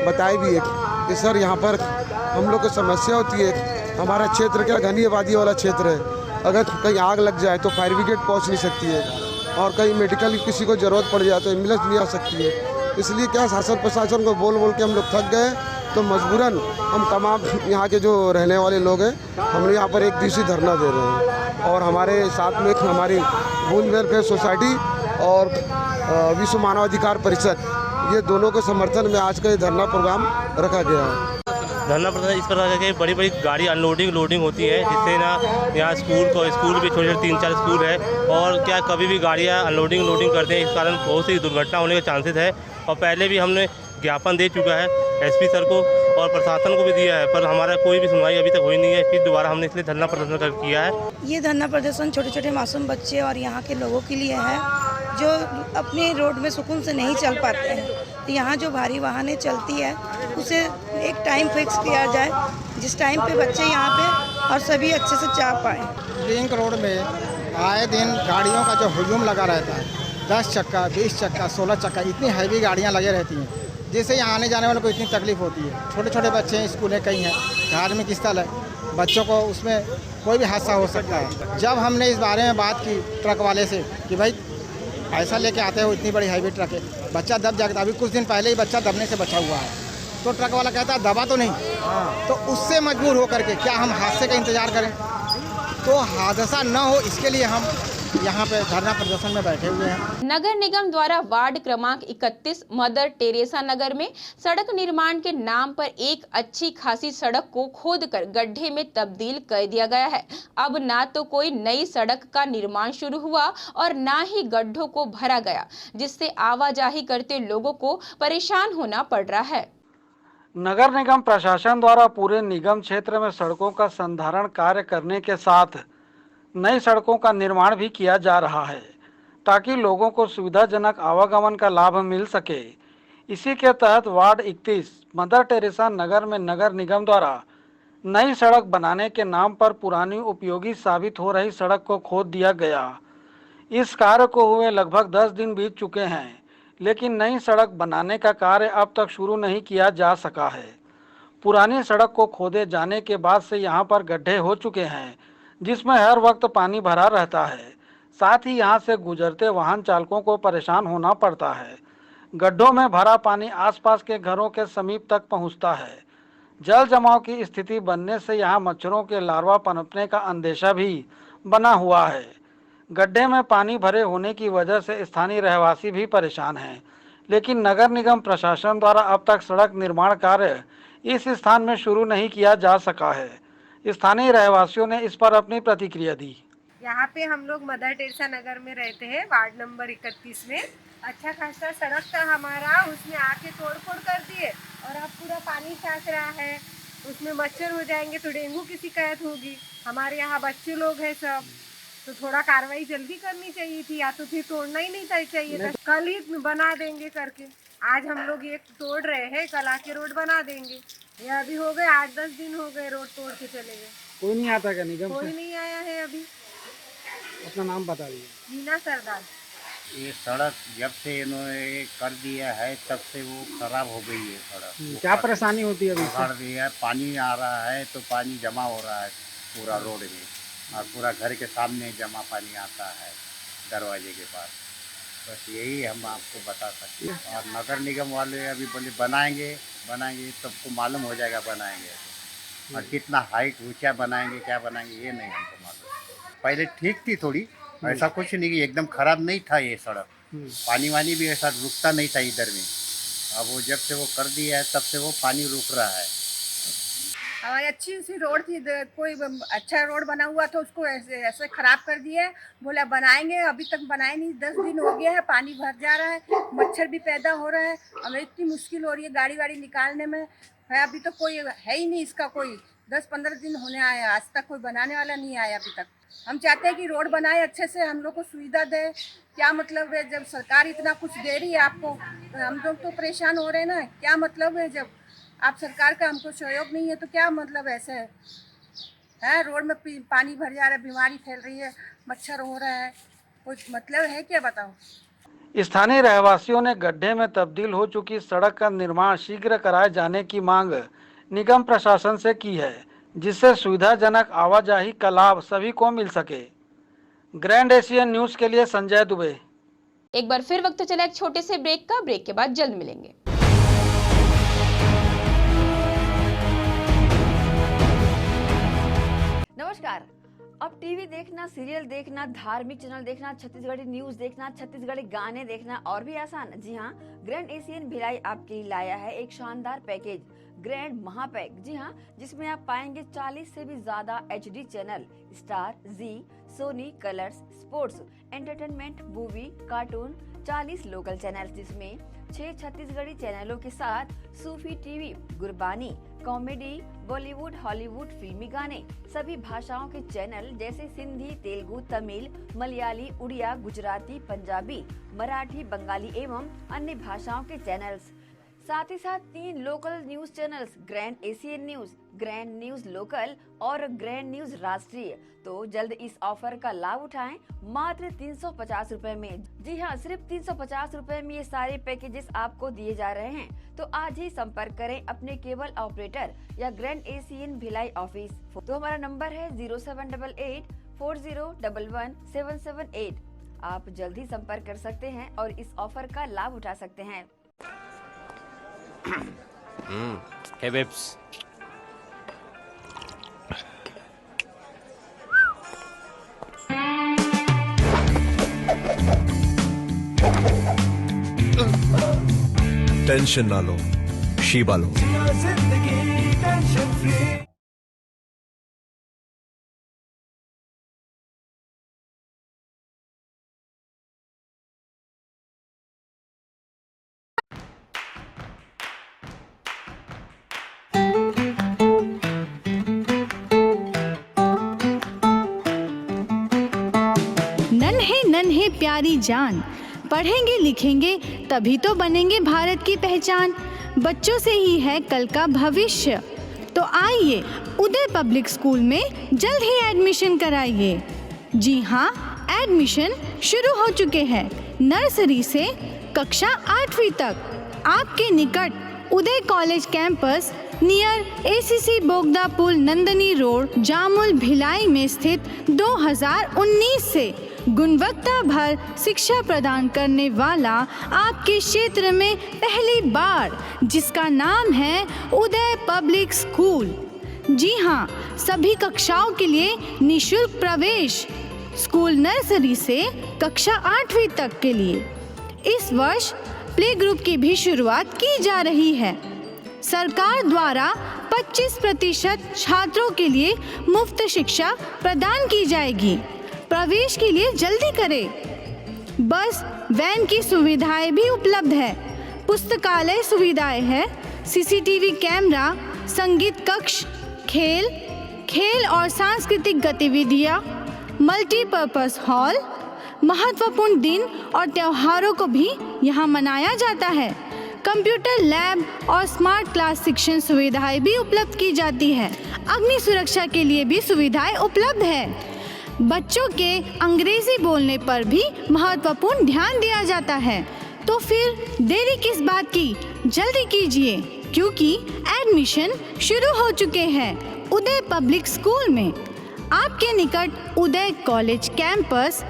Speaker 9: बताए भी है कि सर यहाँ पर हम लोग को समस्या होती है। हमारा क्षेत्र क्या घनी आबादी वाला क्षेत्र है, अगर कहीं आग लग जाए तो फायर ब्रिगेड पहुंच नहीं सकती है और कहीं मेडिकल किसी को ज़रूरत पड़ जाए तो एम्बुलेंस नहीं आ सकती है। इसलिए क्या शासन प्रशासन को बोल बोल के हम लोग थक गए, तो मजबूरन हम तमाम यहाँ के जो रहने वाले लोग हैं, हम यहाँ पर 1 दिवसीय धरना दे रहे हैं। और हमारे साथ में हमारी बूंद वेलफेयर सोसाइटी और विश्व मानवाधिकार परिषद, ये दोनों के समर्थन में आज का ये धरना प्रोग्राम रखा गया है।
Speaker 10: धरना प्रदर्शन इस प्रकार के बड़ी बड़ी गाड़ी अनलोडिंग लोडिंग होती है, जिससे ना यहाँ स्कूल भी छोटे 3-4 स्कूल है और क्या कभी भी गाड़ियाँ अनलोडिंग लोडिंग करते हैं, इस कारण बहुत सी दुर्घटना होने के चांसेस है। और पहले भी हमने ज्ञापन दे चुका है एसपी सर को और प्रशासन को भी दिया है, पर हमारा कोई भी सुनवाई अभी तक हुई नहीं है। फिर दोबारा हमने इसलिए धरना प्रदर्शन किया है।
Speaker 11: ये धरना प्रदर्शन छोटे छोटे मासूम बच्चे और यहाँ के लोगों के लिए है जो अपने रोड में सुकून से नहीं चल पाते हैं। तो यहाँ जो भारी वाहनें चलती है उसे एक टाइम फिक्स किया जाए, जिस टाइम पे बच्चे यहाँ पे और सभी अच्छे से जा पाएँ।
Speaker 12: लिंक रोड में आए दिन गाड़ियों का जो हुजूम लगा रहता है, 10 चक्का 20 चक्का 16 चक्का इतनी हैवी गाड़ियाँ लगे रहती हैं, जिससे यहाँ आने जाने वालों को इतनी तकलीफ होती है। छोटे छोटे बच्चे हैं, स्कूलें कई हैं, धार्मिक स्थल है, बच्चों को उसमें कोई भी हादसा हो सकता है। जब हमने इस बारे में बात की ट्रक वाले से कि भाई ऐसा लेके आते हो, इतनी बड़ी हैवी ट्रक है, बच्चा दब जाएगा। अभी कुछ दिन पहले ही बच्चा दबने से बचा हुआ है, तो ट्रक वाला कहता है दबा तो नहीं, तो उससे मजबूर होकर के क्या हम हादसे का इंतजार करें? तो हादसा न हो इसके लिए हम यहाँ पे धरना प्रदर्शन में बैठे हुए हैं।
Speaker 1: नगर निगम द्वारा वार्ड क्रमांक 31 मदर टेरेसा नगर में सड़क निर्माण के नाम पर एक अच्छी खासी सड़क को खोदकर गड्ढे में तब्दील कर दिया गया है। अब ना तो कोई नई सड़क का निर्माण शुरू हुआ और ना ही गड्ढों को भरा गया, जिससे आवाजाही करते लोगों को परेशान होना पड़ रहा है।
Speaker 7: नगर निगम प्रशासन द्वारा पूरे निगम क्षेत्र में सड़कों का संधारण कार्य करने के साथ नई सड़कों का निर्माण भी किया जा रहा है, ताकि लोगों को सुविधाजनक आवागमन का लाभ मिल सके। इसी के तहत वार्ड 31 मदर टेरेसा नगर में नगर निगम द्वारा नई सड़क बनाने के नाम पर पुरानी उपयोगी साबित हो रही सड़क को खोद दिया गया। इस कार्य को हुए लगभग 10 दिन बीत चुके हैं, लेकिन नई सड़क बनाने का कार्य अब तक शुरू नहीं किया जा सका है। पुरानी सड़क को खोदे जाने के बाद से यहाँ पर गड्ढे हो चुके हैं, जिसमें हर वक्त पानी भरा रहता है। साथ ही यहाँ से गुजरते वाहन चालकों को परेशान होना पड़ता है। गड्ढों में भरा पानी आसपास के घरों के समीप तक पहुँचता है। जल जमाव की स्थिति बनने से यहाँ मच्छरों के लार्वा पनपने का अंदेशा भी बना हुआ है। गड्ढे में पानी भरे होने की वजह से स्थानीय रहवासी भी परेशान हैं। लेकिन नगर निगम प्रशासन द्वारा अब तक सड़क निर्माण कार्य इस स्थान में शुरू नहीं किया जा सका है। स्थानीय रहवासियों ने इस पर अपनी प्रतिक्रिया दी।
Speaker 13: यहाँ पे हम लोग मदर टेरेसा नगर में रहते हैं, वार्ड नंबर 31 में। अच्छा खासा सड़क था हमारा, उसमें आके तोड़ फोड़ कर दिए और अब पूरा पानी साथ रहा है। उसमें मच्छर हो जाएंगे तो डेंगू की शिकायत होगी। हमारे यहाँ बच्चे लोग हैं सब, तो थोड़ा कार्रवाई जल्दी करनी चाहिए थी, या तो फिर तोड़ना ही नहीं चाहिए था। कल ही बना देंगे करके, आज हम लोग ये तोड़ रहे हैं, कल आके रोड बना देंगे। ये अभी हो गए 8-10 दिन हो गए रोड तोड़ के चले गए।
Speaker 7: कोई नहीं आता क्या निगम से?
Speaker 13: कोई नहीं आया है अभी।
Speaker 7: अपना नाम बता दीजिए।
Speaker 13: मीना सरदार।
Speaker 14: ये सड़क जब से इन्होंने कर दिया है तब से वो खराब हो गई है सड़क।
Speaker 7: क्या परेशानी होती है अभी?
Speaker 14: उखाड़ दिया है, पानी आ रहा है तो पानी जमा हो रहा है पूरा रोड में, और पूरा घर के सामने जमा पानी आता है दरवाजे के पास। बस यही हम आपको बता सकते हैं। और नगर निगम वाले अभी बोले बनाएंगे सबको मालूम हो जाएगा बनाएंगे, और कितना हाइट ऊंचा बनाएंगे क्या बनाएंगे ये नहीं हमको मालूम। पहले ठीक थी थोड़ी, ऐसा कुछ नहीं, एकदम खराब नहीं था ये सड़क। पानी वानी भी ऐसा रुकता नहीं था इधर में। अब वो जब से वो कर दिया है तब से वो पानी रुक रहा है।
Speaker 13: हमारी अच्छी सी रोड थी, कोई अच्छा रोड बना हुआ था, उसको ऐसे खराब कर दिए। बोला बनाएंगे, अभी तक बनाए नहीं। 10 दिन हो गया है, पानी भर जा रहा है, मच्छर भी पैदा हो रहा है। हमें इतनी मुश्किल हो रही है गाड़ी वाड़ी निकालने में है। अभी तो कोई है ही नहीं इसका, कोई 10-15 दिन होने आया, आज तक कोई बनाने वाला नहीं आया अभी तक। हम चाहते हैं कि रोड बनाए अच्छे से, हम लोग को सुविधा दे। क्या मतलब है जब सरकार इतना कुछ दे रही है आपको, हम लोग तो परेशान हो रहे हैं ना। क्या मतलब है जब आप सरकार का हमको सहयोग नहीं है तो क्या मतलब ऐसे है? रोड में पानी भर जा रहा है, बीमारी फैल रही है, मच्छर हो रहा है, कुछ मतलब है क्या बताओ?
Speaker 7: स्थानीय रहवासियों ने गड्ढे में तब्दील हो चुकी सड़क का निर्माण शीघ्र कराए जाने की मांग निगम प्रशासन से की है, जिससे सुविधाजनक आवाजाही का लाभ सभी को मिल सके। ग्रैंड एशियन न्यूज के लिए संजय दुबे।
Speaker 1: एक बार फिर वक्त चला एक छोटे से ब्रेक का। ब्रेक के बाद जल्द मिलेंगे।
Speaker 4: नमस्कार। अब टीवी देखना, सीरियल देखना, धार्मिक चैनल देखना, छत्तीसगढ़ी न्यूज देखना, छत्तीसगढ़ी गाने देखना और भी आसान। जी हाँ, ग्रैंड एशियन भिलाई आपके लिए लाया है एक शानदार पैकेज, ग्रैंड महापैक। जी हाँ, जिसमें आप पाएंगे 40 से भी ज्यादा HD channel, Star, Zee, Sony, Colors, sports, entertainment, movie, cartoon, 40 local channel, जिसमें 6 छत्तीसगढ़ी चैनलों के साथ Sufi TV, Gurbani, comedy, Bollywood, Hollywood, फिल्मी गाने, सभी भाषाओं के चैनल जैसे सिंधी, तेलुगु, तमिल, मलयाली, उड़िया, गुजराती, पंजाबी, मराठी, बंगाली एवं अन्य भाषाओं के चैनल्स। साथ ही साथ 3 local news channels, grand Asian news, grand news local और ग्रैंड न्यूज राष्ट्रीय। तो जल्द इस ऑफर का लाभ उठाएं मात्र 350 रुपए में। जी हाँ, सिर्फ 350 रुपए में ये सारे पैकेजेस आपको दिए जा रहे हैं। तो आज ही संपर्क करें अपने केबल ऑपरेटर या ग्रैंड एशियन भिलाई ऑफिस। तो हमारा नंबर है 0788 4011 778। आप जल्द ही संपर्क कर सकते हैं और इस ऑफर का लाभ उठा सकते हैं।
Speaker 10: Hey babes.
Speaker 15: टेंशन ना लो, शीबा लो।
Speaker 16: नन्हे प्यारी जान, पढ़ेंगे लिखेंगे तभी तो बनेंगे भारत की पहचान। बच्चों से ही है कल का भविष्य, तो आइए उदय पब्लिक स्कूल में जल्द ही एडमिशन कराइए। जी हाँ, एडमिशन शुरू हो चुके हैं। नर्सरी से कक्षा 8वीं तक आपके निकट उदय कॉलेज कैंपस नियर ACC बोगदा पुल, नंदनी रोड, जामुल, भिलाई में स्थित 2019 से गुणवत्ता भर शिक्षा प्रदान करने वाला आपके क्षेत्र में पहली बार, जिसका नाम है उदय पब्लिक स्कूल। जी हाँ, सभी कक्षाओं के लिए निःशुल्क प्रवेश। स्कूल नर्सरी से कक्षा 8वीं तक के लिए इस वर्ष प्ले ग्रुप की भी शुरुआत की जा रही है। सरकार द्वारा 25% छात्रों के लिए मुफ्त शिक्षा प्रदान की जाएगी। प्रवेश के लिए जल्दी करें। बस वैन की सुविधाएं भी उपलब्ध है। पुस्तकालय सुविधाएं है, सीसीटीवी कैमरा, संगीत कक्ष, खेल और सांस्कृतिक गतिविधियां, मल्टीपर्पस हॉल, महत्वपूर्ण दिन और त्योहारों को भी यहाँ मनाया जाता है। कंप्यूटर लैब और स्मार्ट क्लास शिक्षण सुविधाएं भी उपलब्ध की जाती है। अग्नि सुरक्षा के लिए भी सुविधाएं उपलब्ध है। बच्चों के अंग्रेजी बोलने पर भी महत्वपूर्ण ध्यान दिया जाता है। तो फिर देरी किस बात की, जल्दी कीजिए क्योंकि एडमिशन शुरू हो चुके हैं। उदय पब्लिक स्कूल में आपके निकट उदय कॉलेज कैंपस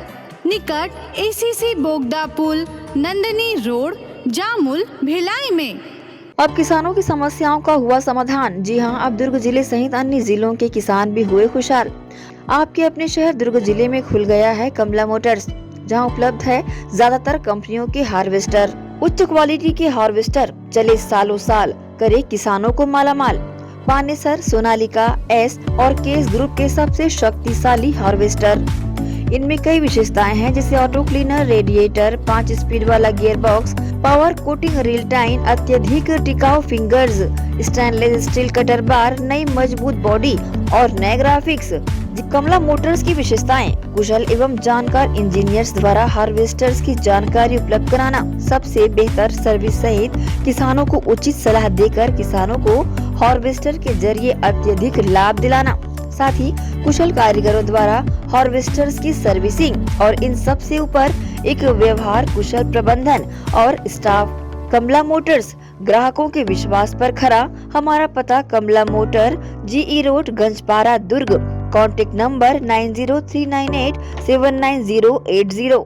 Speaker 16: निकट एसीसी बोगदा पुल, नंदनी रोड, जामुल, भिलाई में।
Speaker 4: अब किसानों की समस्याओं का हुआ समाधान। जी हां, अब दुर्ग जिले सहित अन्य जिलों के किसान भी हुए खुशहाल। आपके अपने शहर दुर्ग जिले में खुल गया है कमला मोटर्स, जहां उपलब्ध है ज्यादातर कंपनियों के हार्वेस्टर। उच्च क्वालिटी के हार्वेस्टर चले सालों साल, करे किसानों को मालामाल। पानेसर, सोनालिका, एस और केस ग्रुप के सबसे शक्तिशाली हार्वेस्टर। इनमें कई विशेषताएं हैं, जैसे ऑटो क्लीनर, रेडिएटर, 5 स्पीड वाला gear box, power coating reel time, अत्यधिक टिकाऊ फिंगर्स, स्टेनलेस स्टील कटर बार, नई मजबूत बॉडी और नए ग्राफिक्स। कमला मोटर्स की विशेषताएं: कुशल एवं जानकार इंजीनियर्स द्वारा हार्वेस्टर्स की जानकारी उपलब्ध कराना, सबसे बेहतर सर्विस सहित किसानों को उचित सलाह देकर किसानों को हार्वेस्टर के जरिए अत्यधिक लाभ दिलाना, साथ ही कुशल कारीगरों द्वारा हार्वेस्टर्स की सर्विसिंग और इन सब से ऊपर एक व्यवहार कुशल प्रबंधन और स्टाफ। कमला मोटर्स, ग्राहकों के विश्वास पर खरा। हमारा पता Kamla motor, GE road, Ganjpara, Durg. Contact number 9039879080।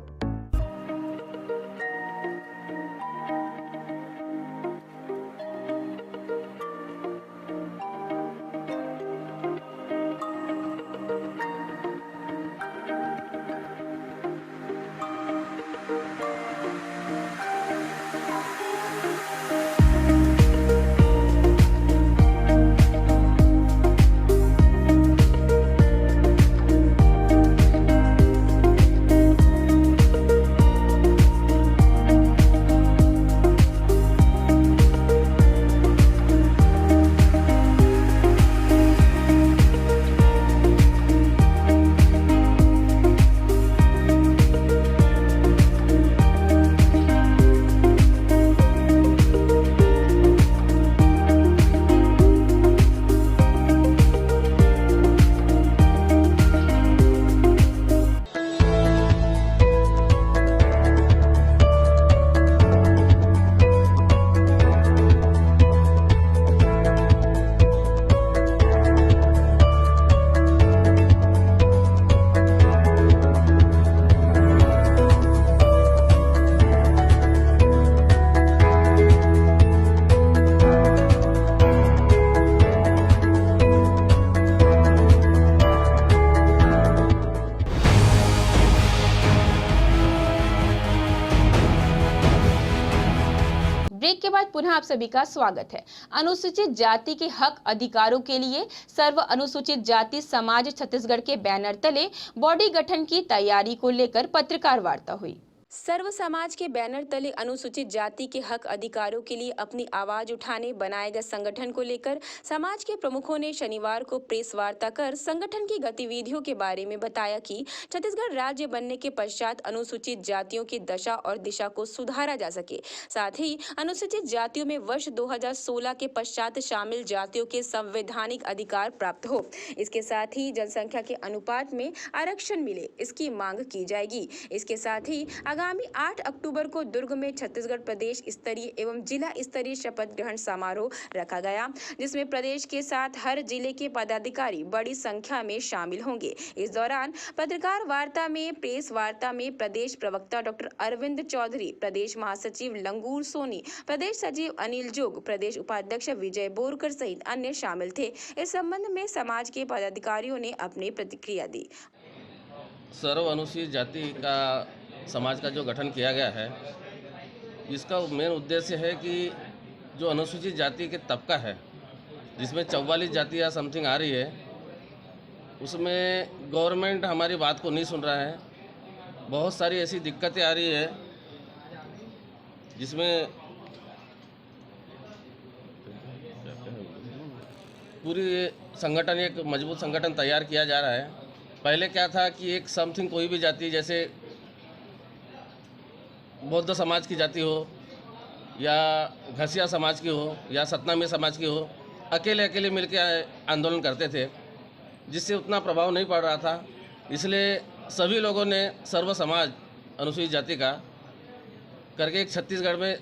Speaker 1: Break के बाद पुनः आप सभी का स्वागत है। अनुसूचित जाति के हक अधिकारों के लिए सर्व अनुसूचित जाति समाज छत्तीसगढ़ के बैनर तले बॉडी गठन की तैयारी को लेकर पत्रकार वार्ता हुई। सर्व समाज के बैनर तले अनुसूचित जाति के हक अधिकारों के लिए अपनी आवाज उठाने बनाए गए संगठन को लेकर समाज के प्रमुखों ने शनिवार को प्रेस वार्ता कर संगठन की गतिविधियों के बारे में बताया कि छत्तीसगढ़ राज्य बनने के पश्चात अनुसूचित जातियों की दशा और दिशा को सुधारा जा सके, साथ ही अनुसूचित जातियों में वर्ष 2016 के पश्चात शामिल जातियों के संवैधानिक अधिकार प्राप्त हो। इसके साथ ही जनसंख्या के अनुपात में आरक्षण मिले, इसकी मांग की जाएगी। इसके साथ ही आगामी 8 अक्टूबर को दुर्ग में छत्तीसगढ़ प्रदेश स्तरीय एवं जिला स्तरीय शपथ ग्रहण समारोह रखा गया, जिसमें प्रदेश के साथ हर जिले के पदाधिकारी बड़ी संख्या में शामिल होंगे। इस दौरान पत्रकार वार्ता में प्रेस वार्ता में प्रदेश प्रवक्ता डॉक्टर अरविंद चौधरी, प्रदेश महासचिव लंगूर सोनी, प्रदेश सचिव अनिल जोग, प्रदेश उपाध्यक्ष विजय बोरकर सहित अन्य शामिल थे। इस संबंध में समाज के पदाधिकारियों ने अपनी प्रतिक्रिया दी।
Speaker 6: सर्व अनुसूचित जाति का समाज का जो गठन किया गया है, जिसका मेन उद्देश्य है कि जो अनुसूचित जाति के तबका है, जिसमें 44 जाति या समथिंग आ रही है, उसमें गवर्नमेंट हमारी बात को नहीं सुन रहा है। बहुत सारी ऐसी दिक्कतें आ रही है जिसमें पूरी संगठन, एक मजबूत संगठन तैयार किया जा रहा है। पहले क्या था कि एक समथिंग कोई भी जाति, जैसे बौद्ध समाज की जाति हो या घसिया समाज की हो या सतनामी समाज की हो, अकेले अकेले मिलकर आंदोलन करते थे, जिससे उतना प्रभाव नहीं पड़ रहा था। इसलिए सभी लोगों ने सर्व समाज अनुसूचित जाति का करके एक छत्तीसगढ़ में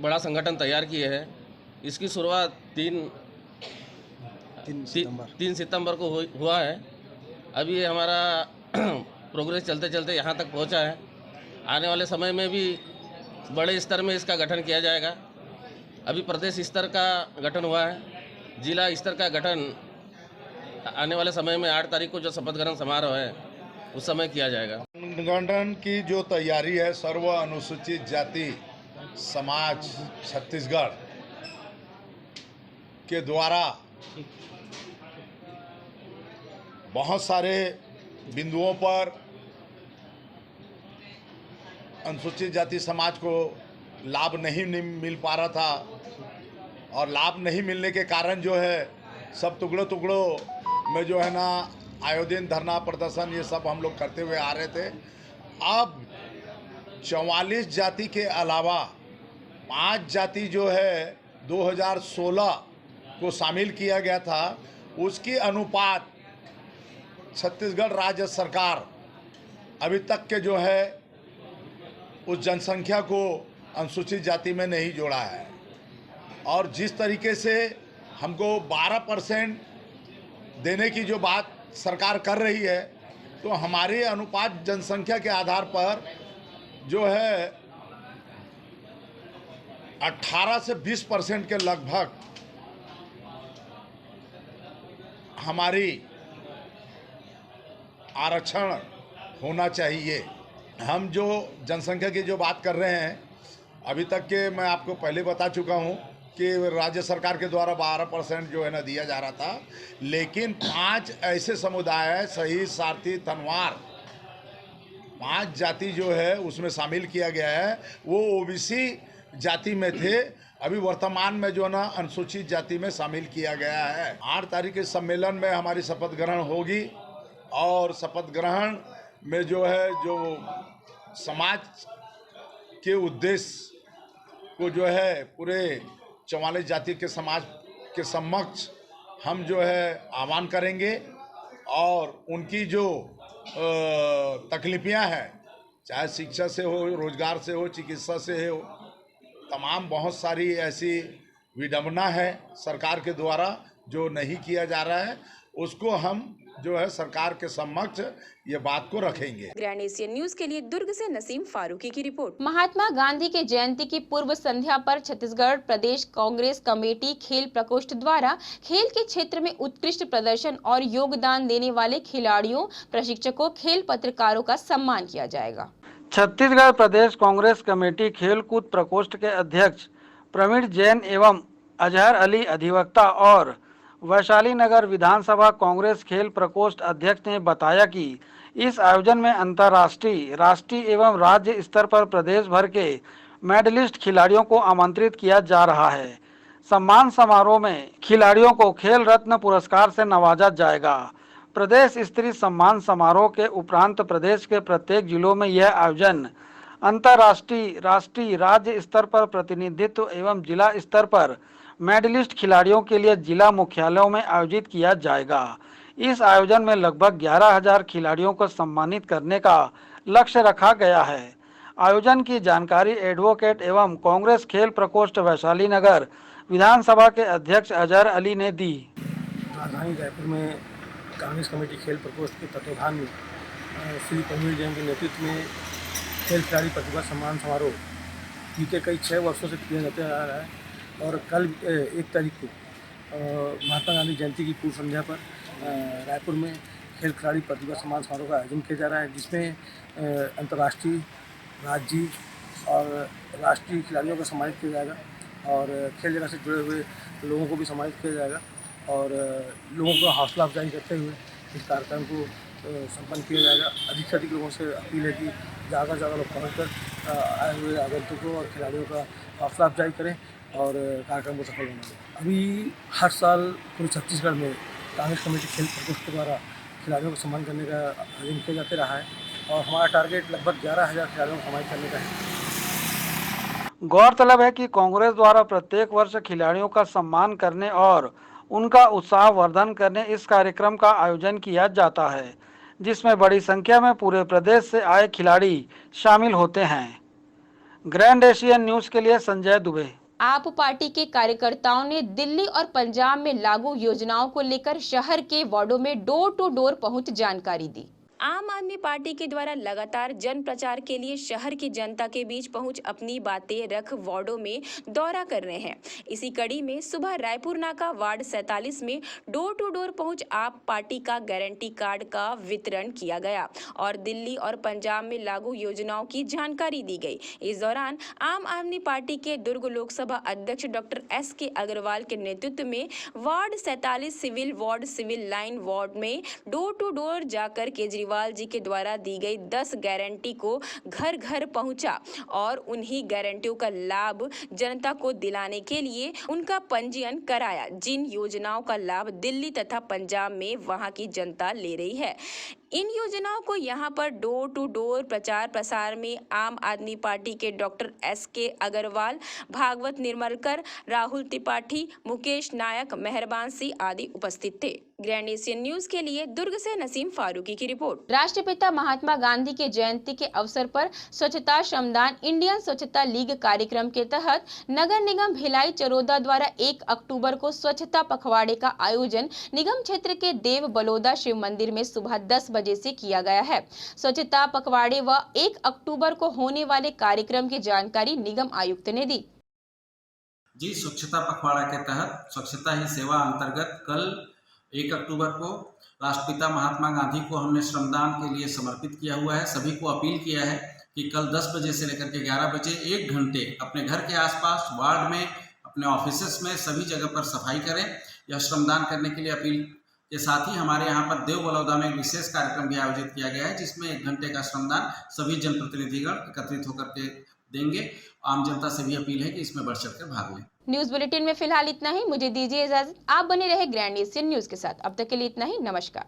Speaker 6: बड़ा संगठन तैयार किए है। इसकी शुरुआत 3 सितंबर को हुआ है। अभी ये हमारा प्रोग्रेस चलते चलते यहाँ तक पहुँचा है। आने वाले समय में भी बड़े स्तर में इसका गठन किया जाएगा। अभी प्रदेश स्तर का गठन हुआ है, जिला स्तर का गठन आने वाले समय में 8 तारीख को जो शपथ ग्रहण समारोह है उस समय किया जाएगा।
Speaker 17: संगठन की जो तैयारी है, सर्व अनुसूचित जाति समाज छत्तीसगढ़ के द्वारा बहुत सारे बिंदुओं पर अनुसूचित जाति समाज को लाभ नहीं मिल पा रहा था, और लाभ नहीं मिलने के कारण जो है सब टुकड़ों में जो है ना आयोजन, धरना प्रदर्शन ये सब हम लोग करते हुए आ रहे थे। अब 44 जाति के अलावा 5 जाति जो है 2016 को शामिल किया गया था, उसकी अनुपात छत्तीसगढ़ राज्य सरकार अभी तक के जो है उस जनसंख्या को अनुसूचित जाति में नहीं जोड़ा है। और जिस तरीके से हमको 12% देने की जो बात सरकार कर रही है, तो हमारे अनुपात जनसंख्या के आधार पर जो है 18 से 20% के लगभग हमारी आरक्षण होना चाहिए। हम जो जनसंख्या की जो बात कर रहे हैं, अभी तक के मैं आपको पहले बता चुका हूं कि राज्य सरकार के द्वारा 12% जो है ना दिया जा रहा था, लेकिन 5 ऐसे समुदाय है, शहीद, सारथी, तनवार, 5 जाति जो है उसमें शामिल किया गया है। वो ओबीसी जाति में थे, अभी वर्तमान में जो ना अनुसूचित जाति में शामिल किया गया है। 8 तारीख के सम्मेलन में हमारी शपथ ग्रहण होगी, और शपथ ग्रहण में जो है जो समाज के उद्देश्य को जो है पूरे 44 जाति के समाज के समक्ष हम जो है आह्वान करेंगे, और उनकी जो तकलीफियां हैं, चाहे शिक्षा से हो, रोजगार से हो, चिकित्सा से हो, तमाम बहुत सारी ऐसी विडंबना है सरकार के द्वारा जो नहीं किया जा रहा है, उसको हम जो है सरकार के समक्ष ये बात को रखेंगे।
Speaker 1: ग्रैंड एशियन न्यूज के लिए दुर्ग से नसीम फारूकी की रिपोर्ट। महात्मा गांधी के जयंती की पूर्व संध्या पर छत्तीसगढ़ प्रदेश कांग्रेस कमेटी खेल प्रकोष्ठ द्वारा खेल के क्षेत्र में उत्कृष्ट प्रदर्शन और योगदान देने वाले खिलाड़ियों, प्रशिक्षकों, खेल पत्रकारों का सम्मान किया जाएगा।
Speaker 7: छत्तीसगढ़ प्रदेश कांग्रेस कमेटी खेलकूद प्रकोष्ठ के अध्यक्ष प्रवीण जैन एवं अजहर अली अधिवक्ता और वैशाली नगर विधानसभा कांग्रेस खेल प्रकोष्ठ अध्यक्ष ने बताया कि इस आयोजन में अंतर्राष्ट्रीय, राष्ट्रीय एवं राज्य स्तर पर प्रदेश भर के मेडलिस्ट खिलाड़ियों को आमंत्रित किया जा रहा है। सम्मान समारोह में खिलाड़ियों को खेल रत्न पुरस्कार से नवाजा जाएगा। प्रदेश स्तरीय सम्मान समारोह के उपरांत प्रदेश के प्रत्येक जिलों में यह आयोजन अंतर्राष्ट्रीय, राष्ट्रीय, राज्य स्तर पर प्रतिनिधित्व एवं जिला स्तर पर मेडलिस्ट खिलाड़ियों के लिए जिला मुख्यालयों में आयोजित किया जाएगा। इस आयोजन में लगभग 11,000 खिलाड़ियों को सम्मानित करने का लक्ष्य रखा गया है। आयोजन की जानकारी एडवोकेट एवं कांग्रेस खेल प्रकोष्ठ वैशाली नगर विधानसभा के अध्यक्ष अजहर अली ने दी।
Speaker 8: राजधानी रायपुर में कांग्रेस कमेटी खेल प्रकोष्ठ के तत्वाधान में श्री प्रवीण जैन के नेतृत्व में खेल खिलाड़ी प्रतिभा सम्मान समारोह बीते कई 6 वर्षों से किया जाता आ रहा है, और कल 1 तारीख को महात्मा गांधी जयंती की पूर्व संध्या पर रायपुर में खेल खिलाड़ी प्रतिभा सम्मान समारोह का आयोजन किया जा रहा है, जिसमें अंतर्राष्ट्रीय, राज्य, और राष्ट्रीय खिलाड़ियों को सम्मानित किया जाएगा और खेल जगत से जुड़े हुए लोगों को भी सम्मानित किया जाएगा और लोगों को हौसला अफजाई करते हुए इस कार्यक्रम को संपन्न किया जाएगा। अधिक से अधिक लोगों से अपील है कि ज़्यादा से ज़्यादा लोग पहुँचकर आए हुए आगंतुकों और खिलाड़ियों का हौसला अफजाई करें और कार्यक्रम को सफल बनाएं। अभी हर साल पूरे छत्तीसगढ़ में कांग्रेस कमेटी खेल प्रकोष्ठ द्वारा खिलाड़ियों को सम्मान करने का आयोजन किया जाते रहा है और हमारा टारगेट लगभग 11,000 खिलाड़ियों को सम्मानित करने का है।
Speaker 7: गौरतलब है कि कांग्रेस द्वारा प्रत्येक वर्ष खिलाड़ियों का सम्मान करने और उनका उत्साहवर्धन करने इस कार्यक्रम का आयोजन किया जाता है, जिसमें बड़ी संख्या में पूरे प्रदेश से आए खिलाड़ी शामिल होते हैं। ग्रैंड एशियन न्यूज के लिए संजय दुबे।
Speaker 1: आप पार्टी के कार्यकर्ताओं ने दिल्ली और पंजाब में लागू योजनाओं को लेकर शहर के वार्डों में डोर टू डोर पहुंच जानकारी दी। आम आदमी पार्टी के द्वारा लगातार जन प्रचार के लिए शहर की जनता के बीच पहुंच अपनी बातें रख वार्डों में दौरा कर रहे हैं। इसी कड़ी में सुबह रायपुर नाका वार्ड 47 में डोर टू डोर पहुंच आप पार्टी का गारंटी कार्ड का वितरण किया गया और दिल्ली और पंजाब में लागू योजनाओं की जानकारी दी गई। इस दौरान आम आदमी पार्टी के दुर्ग लोकसभा अध्यक्ष डॉक्टर SK अग्रवाल के नेतृत्व में वार्ड 47 सिविल लाइन वार्ड में डोर टू डोर जाकर केजरीवाल जी के द्वारा दी गई 10 गारंटी को घर घर पहुंचा और उन्हीं गारंटियों का लाभ जनता को दिलाने के लिए उनका पंजीयन कराया, जिन योजनाओं का लाभ दिल्ली तथा पंजाब में वहां की जनता ले रही है। इन योजनाओं को यहां पर डोर टू डोर प्रचार प्रसार में आम आदमी पार्टी के डॉक्टर SK अग्रवाल, भागवत निर्मलकर, राहुल त्रिपाठी, मुकेश नायक, मेहरबान सिंह आदि उपस्थित थे। ग्रैंड एशियन न्यूज के लिए दुर्ग से नसीम फारूकी की रिपोर्ट। राष्ट्रपिता महात्मा गांधी के जयंती के अवसर पर स्वच्छता श्रमदान इंडियन स्वच्छता लीग कार्यक्रम के तहत नगर निगम भिलाई चरोदा द्वारा 1 अक्टूबर को स्वच्छता पखवाड़े का आयोजन निगम क्षेत्र के देव बलोदा शिव मंदिर में सुबह 10 बजे से किया गया है। स्वच्छता पखवाड़े व 1 अक्टूबर को होने वाले कार्यक्रम की जानकारी निगम आयुक्त ने दी।
Speaker 18: जी, स्वच्छता पखवाड़ा के तहत स्वच्छता ही सेवा अंतर्गत कल 1 अक्टूबर को राष्ट्रपिता महात्मा गांधी को हमने श्रमदान के लिए समर्पित किया हुआ है। सभी को अपील किया है कि कल 10 बजे से लेकर के 11 बजे 1 घंटे अपने घर के आसपास, वार्ड में, अपने ऑफिसेस में, सभी जगह पर सफाई करें। यह श्रमदान करने के लिए अपील के साथ ही हमारे यहाँ पर देव बलौदा में एक विशेष कार्यक्रम भी आयोजित किया गया है, जिसमें 1 घंटे का श्रमदान सभी जनप्रतिनिधिगण एकत्रित होकर के देंगे। आम जनता से भी अपील है कि इसमें बढ़ चढ़ कर भाग लें।
Speaker 1: न्यूज बुलेटिन में फिलहाल इतना ही। मुझे दीजिए इजाजत। आप बने रहे ग्रैंड एशियन न्यूज के साथ। अब तक के लिए इतना ही। नमस्कार।